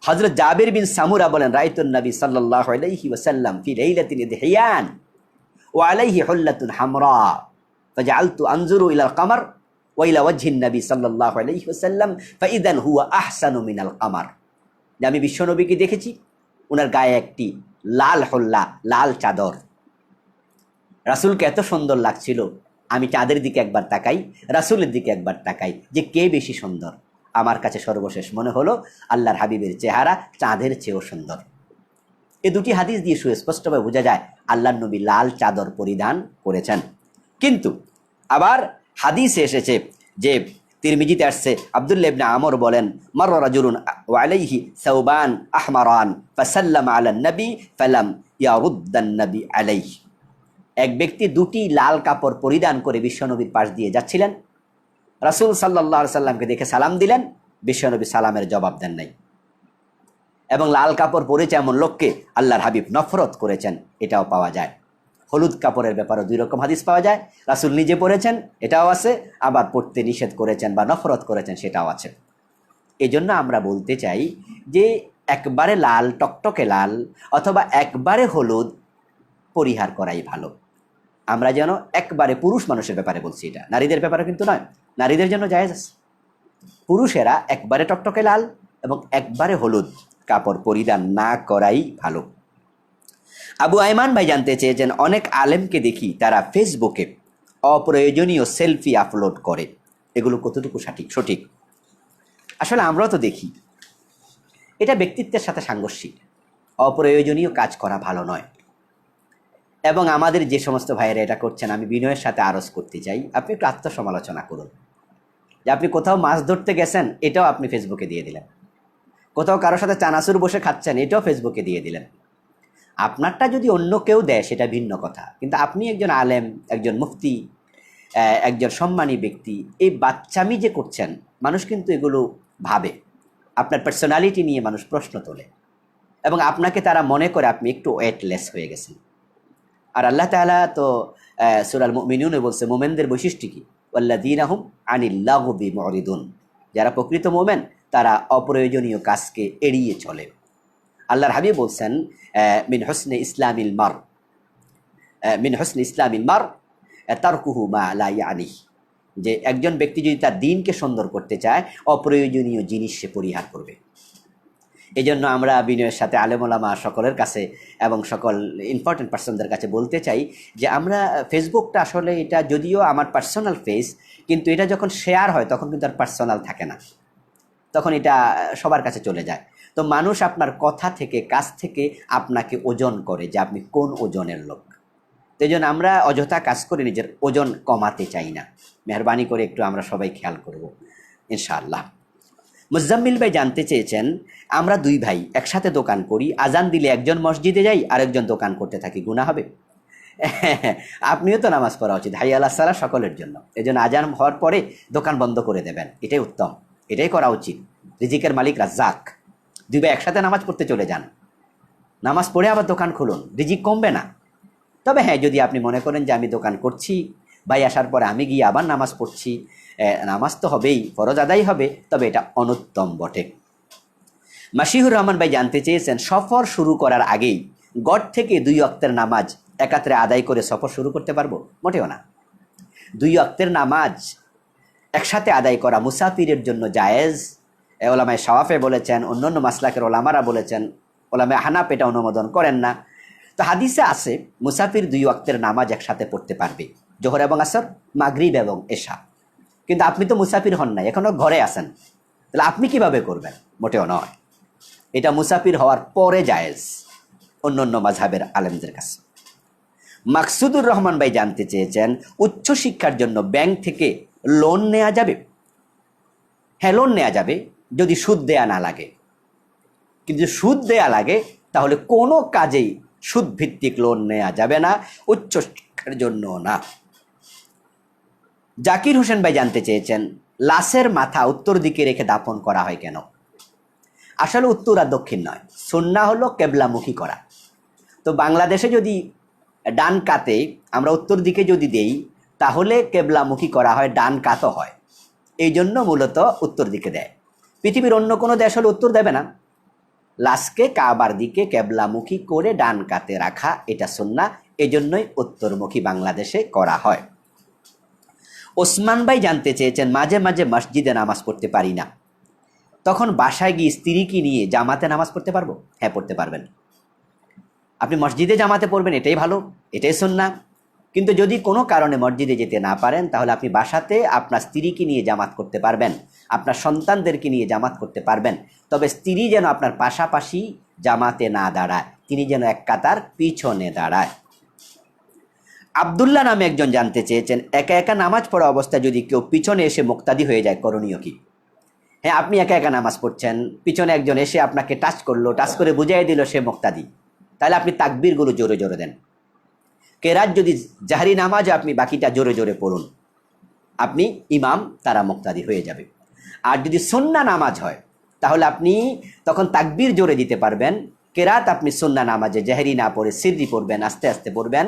হযরত জাবির বিন সামুরা বলেন, রাআইতুন নবী সাল্লাল্লাহু আলাইহি ওয়াসাল্লাম ফি লাইলাতিন ইদহিয়ান ওয়া আলাইহি হুল্লাতুন হামরা ফাজআলতু আনজুরু ইলাল কমর ওয়া ইলা ওয়াজহিন নবী সাল্লাল্লাহু আলাইহি ওয়াসাল্লাম ফাইদান হুয়া আহসানু মিনাল কমর। যে আমি বিশ্বনবীকে দেখেছি, ওনার গায়ে একটি লাল হল্লা, লাল চাদর। রাসূলকে এত সুন্দর লাগছিল, আমি চাঁদের দিকে একবার তাকাই, রাসূলের দিকে একবার তাকাই, যে কে বেশি সুন্দর। আমার কাছে সর্বশেষ মনে হলো আল্লাহর হাবিবের চেহারা চাঁদের চেয়েও সুন্দর। এই দুটি হাদিস দিয়ে সুস্পষ্টভাবে বোঝা যায় আল্লাহর নবী লাল চাদর পরিধান করেছেন। কিন্তু আবার হাদিসে এসেছে যে, তিরমিজিতে আসছে, আব্দুল্লাহ ইবনে আমর বলেন, মাররা রাজুলুন ওয়া আলাইহি সাওবান আহমারান ফাসাল্লামা আলান নবী ফালাম ইয়ারুদ্দান নবী আলাইহি। এক ব্যক্তি দুটি লাল কাপড় পরিধান করে বিশ্বনবীর পাশ দিয়ে যাচ্ছিলেন, রাসূল সাল্লাল্লাহু আলাইহি সাল্লামকে দেখে সালাম দিলেন, বিশ্বনবী সালামের জবাব দেন নাই। এবং লাল কাপড় পরেছে এমন লোককে আল্লাহর হাবিব নফরত করেছেন, এটাও পাওয়া যায়। হলুদ কাপড়ের ব্যাপারেও দুই রকম হাদিস পাওয়া যায়, রাসূল নিজে পরেছেন এটাও আছে, আবার পরতে নিষেধ করেছেন বা নফরত করেছেন সেটাও আছে। এজন্য আমরা বলতে চাই যে একবারে লাল, টকটকে লাল অথবা একবারে হলুদ পরিহার করাই ভালো। আমরা যেন একবারে পুরুষ মানুষের ব্যাপারে বলছি, এটা নারীদের ব্যাপারে কিন্তু নয়, নারীদের জন্য জায়েজ আছে। পুরুষেরা একবারে টকটকে লাল এবং একবারে হলুদ কাপড় পরিধান না করাই ভালো। আবু আইমান ভাই জানতে চেয়েছেন, অনেক আলেমকে দেখি তারা ফেসবুকে অপ্রয়োজনীয় সেলফি আপলোড করে, এগুলো কতটুকু সঠিক? আসলে আমরাও তো দেখি, এটা ব্যক্তিত্বের সাথে সাংঘর্ষিক। অপ্রয়োজনীয় কাজ করা ভালো নয়। এবং আমাদের যে সমস্ত ভাইয়েরা এটা করছেন, আমি বিনয়ের সাথে আরজ করতে চাই, আপনি একটু আত্মসমালোচনা করুন। যে আপনি কোথাও মাছ ধরতে গেছেন, এটাও আপনি ফেসবুকে দিয়ে দিলেন। কোথাও কারোর সাথে চানাচুর বসে খাচ্ছেন, এটাও ফেসবুকে দিয়ে দিলেন। আপনারটা যদি অন্য কেউ দেয় সেটা ভিন্ন কথা, কিন্তু আপনি একজন আলেম, একজন মুফতি, একজন সম্মানী ব্যক্তি, এই বাচ্চামি যে করছেন, মানুষ কিন্তু এগুলো ভাবে। আপনার পার্সোনালিটি নিয়ে মানুষ প্রশ্ন তোলে এবং আপনাকে তারা মনে করে আপনি একটু ওয়েটলেস হয়ে গেছেন। আর আল্লাহ তাআলা তো সূরা আল মুমিনুনে বলছে, মোমেনদের বৈশিষ্ট্য কি? ওয়াল্লাযীনা হুম আনিল লাগবি মুরিদুন, যারা প্রকৃত মোমেন তারা অপ্রয়োজনীয় কাজকে এড়িয়ে চলে। আল্লাহর হাবিব বলছেন, মিন হুসনি ইসলামিল মার তারকুহু মা লা ইয়ানিহি, যে একজন ব্যক্তি যদি তার দ্বীনকে সুন্দর করতে চায়, অপ্রয়োজনীয় জিনিস সে পরিহার করবে। এই জন্য আমরা বিনয়ের সাথে আলেম ওলামা সকলের কাছে এবং সকল ইম্পর্টেন্ট পার্সনদের কাছে বলতে চাই যে আমরা ফেসবুকটা আসলে, এটা যদিও আমার পার্সোনাল পেজ, কিন্তু এটা যখন শেয়ার হয় তখন কিন্তু আর পার্সোনাল থাকে না, তখন এটা সবার কাছে চলে যায়। তো মানুষ আপনার কথা থেকে, কাজ থেকে আপনাকে ওজন করে যে আপনি কোন ওজনের লোক। তো এই জন্য আমরা অযথা কাজ করে নিজের ওজন কমাতে চাই না। মেহরবানি করে একটু আমরা সবাই খেয়াল করব ইনশাআল্লাহ। মুজাম্মিল ভাই জানতে চেয়েছেন, আমরা দুই ভাই একসাথে দোকান করি, আজান দিলে একজন মসজিদে যাই, আরেকজন দোকান করতে থাকি, গুনাহ হবে? আপনিও তো নামাজ পড়া উচিত, হাইয়া আলাস সালাহ সকলের জন্য। এই জন্য আজান হওয়ার পরে দোকান বন্ধ করে দেবেন, এটাই উত্তম, এটাই করা উচিত। রিজিকের মালিক রাজ্জাক। দুই ভাই একসাথে নামাজ পড়তে চলে যান, নামাজ পড়ে আবার দোকান খুলুন, রিজিক কমবে না। তবে হ্যাঁ, যদি আপনি মনে করেন যে আমি দোকান করছি, ভাই আসার পরে আমি গিয়ে আবার নামাজ পড়ছি, নামাজ তো হবেই, ফরজ আদায় হবে, তবে এটা অনুত্তম বটে। মাসিহুর রহমান ভাই জানতে চেয়েছেন, সফর শুরু করার আগেই গড় থেকে 2 ওয়াক্তের নামাজ একাত্রে আদায় করে সফর শুরু করতে পারবো? মোটেও না। 2 ওয়াক্তের নামাজ একসাথে আদায় করা মুসাফিরের জন্য জায়েজ। ওলামায়ে শাওয়াফে বলেছেন, অন্যান্য মাসলাকের ওলামারা বলেছেন, ওলামা হানাফ এটা অনুমোদন করেন না। তো হাদিসে আছে মুসাফির 2 ওয়াক্তের নামাজ একসাথে পড়তে পারবে, জোহর এবং আসর, মাগরিব এবং এশা। কিন্তু আপনি তো মুসাফির হন নাই, এখনো ঘরে আছেন, তাহলে আপনি কিভাবে করবেন? মোটেও নয়, এটা মুসাফির হওয়ার পরে জায়েজ অন্য অন্য মাযহাবের আলেমদের কাছে। মাকসুদুর রহমান ভাই জানতে চেয়েছেন উচ্চশিক্ষার জন্য ব্যাংক থেকে লোন নেওয়া যাবে? হ্যাঁ, লোন নেওয়া যাবে যদি সুদ দেয়া না লাগে। কিন্তু সুদ দেয়া লাগে তাহলে কোনো কাজেই সুদ ভিত্তিক লোন নেওয়া যাবে না, উচ্চশিক্ষার জন্য না। জাকির হোসেন ভাই জানতে চেয়েছেন লাশের মাথা উত্তর দিকে রেখে দাফন করা হয় কেন? আসলে উত্তর আর দক্ষিণ নয়, সুন্নাহ হলো কেবলামুখী করা। তো বাংলাদেশে যদি ডান কাতে আমরা উত্তর দিকে যদি দেই তাহলে কেবলামুখী করা হয়, ডান কাতও হয়, এই জন্য মূলত উত্তর দিকে দেয়। পৃথিবীর অন্য কোনো দেশ হলে উত্তর দেবে না। লাশকে কাবার দিকে কেবলামুখী করে ডান কাতে রাখা এটা সুন্নাহ, এজন্যই উত্তরমুখী বাংলাদেশে করা হয়। ওসমান ভাই জানতে চেয়েছেন মাঝে মাঝে মসজিদে নামাজ পড়তে পারি না, তখন বাসায় গিয়ে স্ত্রীকে নিয়ে জামাতে নামাজ পড়তে পারবো? হ্যাঁ, পড়তে পারবেন। আপনি মসজিদে জামাতে পড়বেন, এটাই ভালো, এটাই সুন্নাহ। কিন্তু যদি কোনো কারণে মসজিদে যেতে না পারেন তাহলে আপনি বাসাতে আপনার স্ত্রীকে নিয়ে জামাত করতে পারবেন, আপনার সন্তানদেরকে নিয়ে জামাত করতে পারবেন। তবে স্ত্রী যেন আপনার পাশাপাশি জামাতে না দাঁড়ায়, তিনি যেন এক কাতার পিছনে দাঁড়ায়। আব্দুল্লাহ নামে একজন জানতে চেয়েছেন একা একা নামাজ পড়া অবস্থায় যদি কেউ পিছনে এসে মুক্তাদি হয়ে যায় করণীয় কি? হ্যাঁ, আপনি একা একা নামাজ পড়ছেন, পিছনে একজন এসে আপনাকে টাচ করলো, টাচ করে বুঝাই দিল সে মুক্তাদি, তাহলে আপনি তাকবীরগুলো জোরে জোরে দেন। কেরাত যদি জাহরি নামাজ আপনি বাকিটা জোরে জোরে পড়ুন, আপনি ইমাম, তারা মুক্তাদি হয়ে যাবে। আর যদি সুন্নাহ নামাজ হয় তাহলে আপনি তখন তাকবীর জোরে দিতে পারবেন। কেরাত আপনি সুন্নাহ নামাজে জাহরি না পড়ে সিররি পড়বেন, আস্তে আস্তে পড়বেন।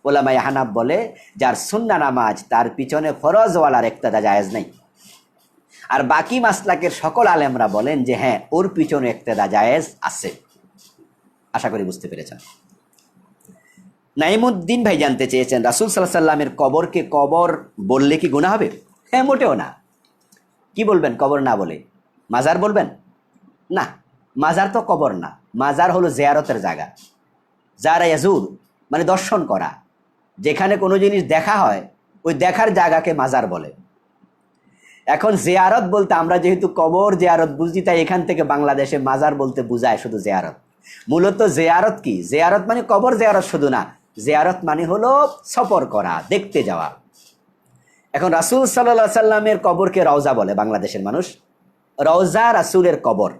ওলামায়ে হানাফ বলে যার সুন্নাহ নামাজ তার পিছনে ফরজওয়ালার ইক্তেদা জায়েজ নেই। আর বাকি মাসলাকের সকল আলেমরা বলেন যে হ্যাঁ, ওর পিছনে ইক্তেদা জায়েজ আছে। আশা করি বুঝতে পেরেছেন। নাইমুদ্দিন ভাই জানতে চেয়েছেন রাসূল সাল্লাল্লাহু আলাইহি সাল্লামের কবরকে কবর বললে কি গুনাহ হবে? হ্যাঁ, মোটেও না। কি বলবেন কবর না বলে? মাজার বলবেন? না, মাজার তো কবর না, মাজার হলো জিয়ারতের জায়গা। যারা ইয়াজুর মানে দর্শন করা, যেখানে কোনো জিনিস দেখা হয় ওই দেখার জায়গাকে মাজার বলে। এখন জিয়ারত বলতে আমরা যেহেতু কবর জিয়ারত বুঝি, তাই এখান থেকে বাংলাদেশে মাজার বলতে বুঝায় শুধু জিয়ারত। মূলত জিয়ারত কি? জিয়ারত মানে কবর জিয়ারত শুধু না, জিয়ারত মানে হলো সফর করা, দেখতে যাওয়া। এখন রাসূল সাল্লাল্লাহু আলাইহি সাল্লামের কবরকে রওজা বলে বাংলাদেশের মানুষ। রওজা রাসূলের কবর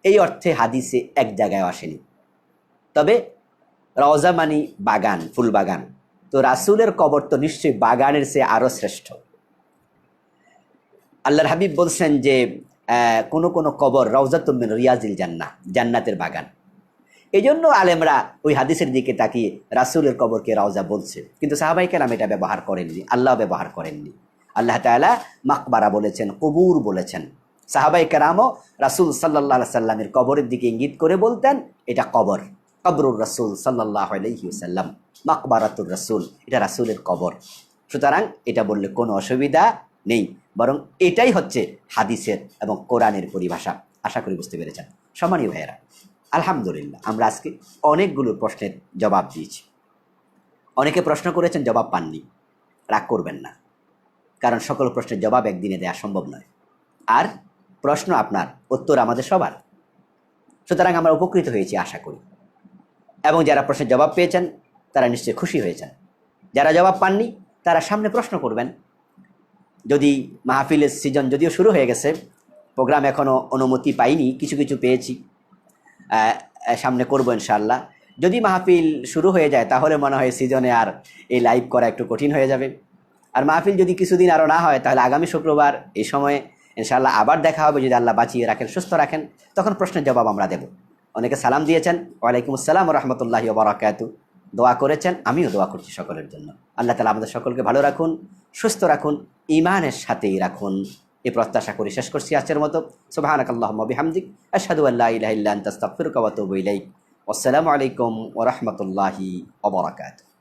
এই অর্থে হাদিসে এক জায়গায় আসেনি। তবে রওজা মানে বাগান, ফুল বাগান। তো রাসূলের কবর তো নিশ্চয়ই বাগানের চেয়ে আরো শ্রেষ্ঠ। আল্লাহর হাবিব বলছেন যে কোন কোন কবর রওজাতুম মিন রিয়াজিল জান্নাহ, জান্নাতের বাগান। এই জন্য আলেমরা ওই হাদিসের দিকে তাকিয়ে রাসূলের কবরকে রওজা বলছে, কিন্তু সাহাবায়ে কেরাম এটা ব্যবহার করেননি, আল্লাহ ব্যবহার করেননি। আল্লাহ তাআলা মাকবারা বলেছেন, কবুর বলেছেন। সাহাবায়ে কেরামও রাসূল সাল্লাল্লাহু আলাইহি সাল্লামের কবরের দিকে ইঙ্গিত করে বলতেন এটা কবর, কবরুর রাসূল সাল্লাল্লাহু আলাইহি ওয়াসাল্লাম, মাকবারাতুর রাসূল, এটা রাসূলের কবর। সুতরাং এটা বললে কোনো অসুবিধা নেই, বরং এটাই হচ্ছে হাদিসের এবং কোরআনের পরিভাষা। আশা করি বুঝতে পেরেছেন। সম্মানীয় ভাইয়েরা, আলহামদুলিল্লাহ আমরা আজকে অনেকগুলো প্রশ্নের জবাব দিয়েছি। অনেকে প্রশ্ন করেছেন জবাব পাননি, রাগ করবেন না, কারণ সকল প্রশ্নের জবাব একদিনে দেওয়া সম্ভব নয়। আর প্রশ্ন আপনার, উত্তর আমাদের সবার। সুতরাং আমরা উপকৃত হয়েছি আশা করি। এবং যারা প্রশ্নের জবাব পেয়েছেন তারা নিশ্চয়ই খুশি হয়েছেন। যারা জবাব পাননি তারা সামনে প্রশ্ন করবেন। যদি মাহফিলের সিজন যদিও শুরু হয়ে গেছে, প্রোগ্রাম এখনও অনুমতি পাইনি, কিছু কিছু পেয়েছি, সামনে করবো ইনশাআল্লাহ। যদি মাহফিল শুরু হয়ে যায় তাহলে মনে হয় সিজনে আর এই লাইভ করা একটু কঠিন হয়ে যাবে। আর মাহফিল যদি কিছুদিন আরও না হয় তাহলে আগামী শুক্রবার এই সময়ে ইনশাআল্লাহ আবার দেখা হবে, যদি আল্লাহ বাঁচিয়ে রাখেন, সুস্থ রাখেন, তখন প্রশ্নের জবাব আমরা দেব। অনেকে সালাম দিয়েছেন, ওয়ালাইকুম আসসালাম ওয়া রাহমাতুল্লাহি ওয়া বারাকাতুহু, দোয়া করেছেন, আমিও দোয়া করছি সকলের জন্য। আল্লাহ তাআলা আমাদের সকলকে ভালো রাখুন, সুস্থ রাখুন, ঈমানের সাথেই রাখুন, এই প্রত্যাশা করে শেষ করছি আজকের মতো। সুবহানাকাল্লাহুম্মা ওয়া বিহামদিক, আশহাদু আল্লা ইলাহা ইল্লা আনতা আস্তাগফিরুকা ওয়া আতুবু ইলাইক। আসসালামু আলাইকুম ওয়া রাহমাতুল্লাহি ওয়া বারাকাতুহু।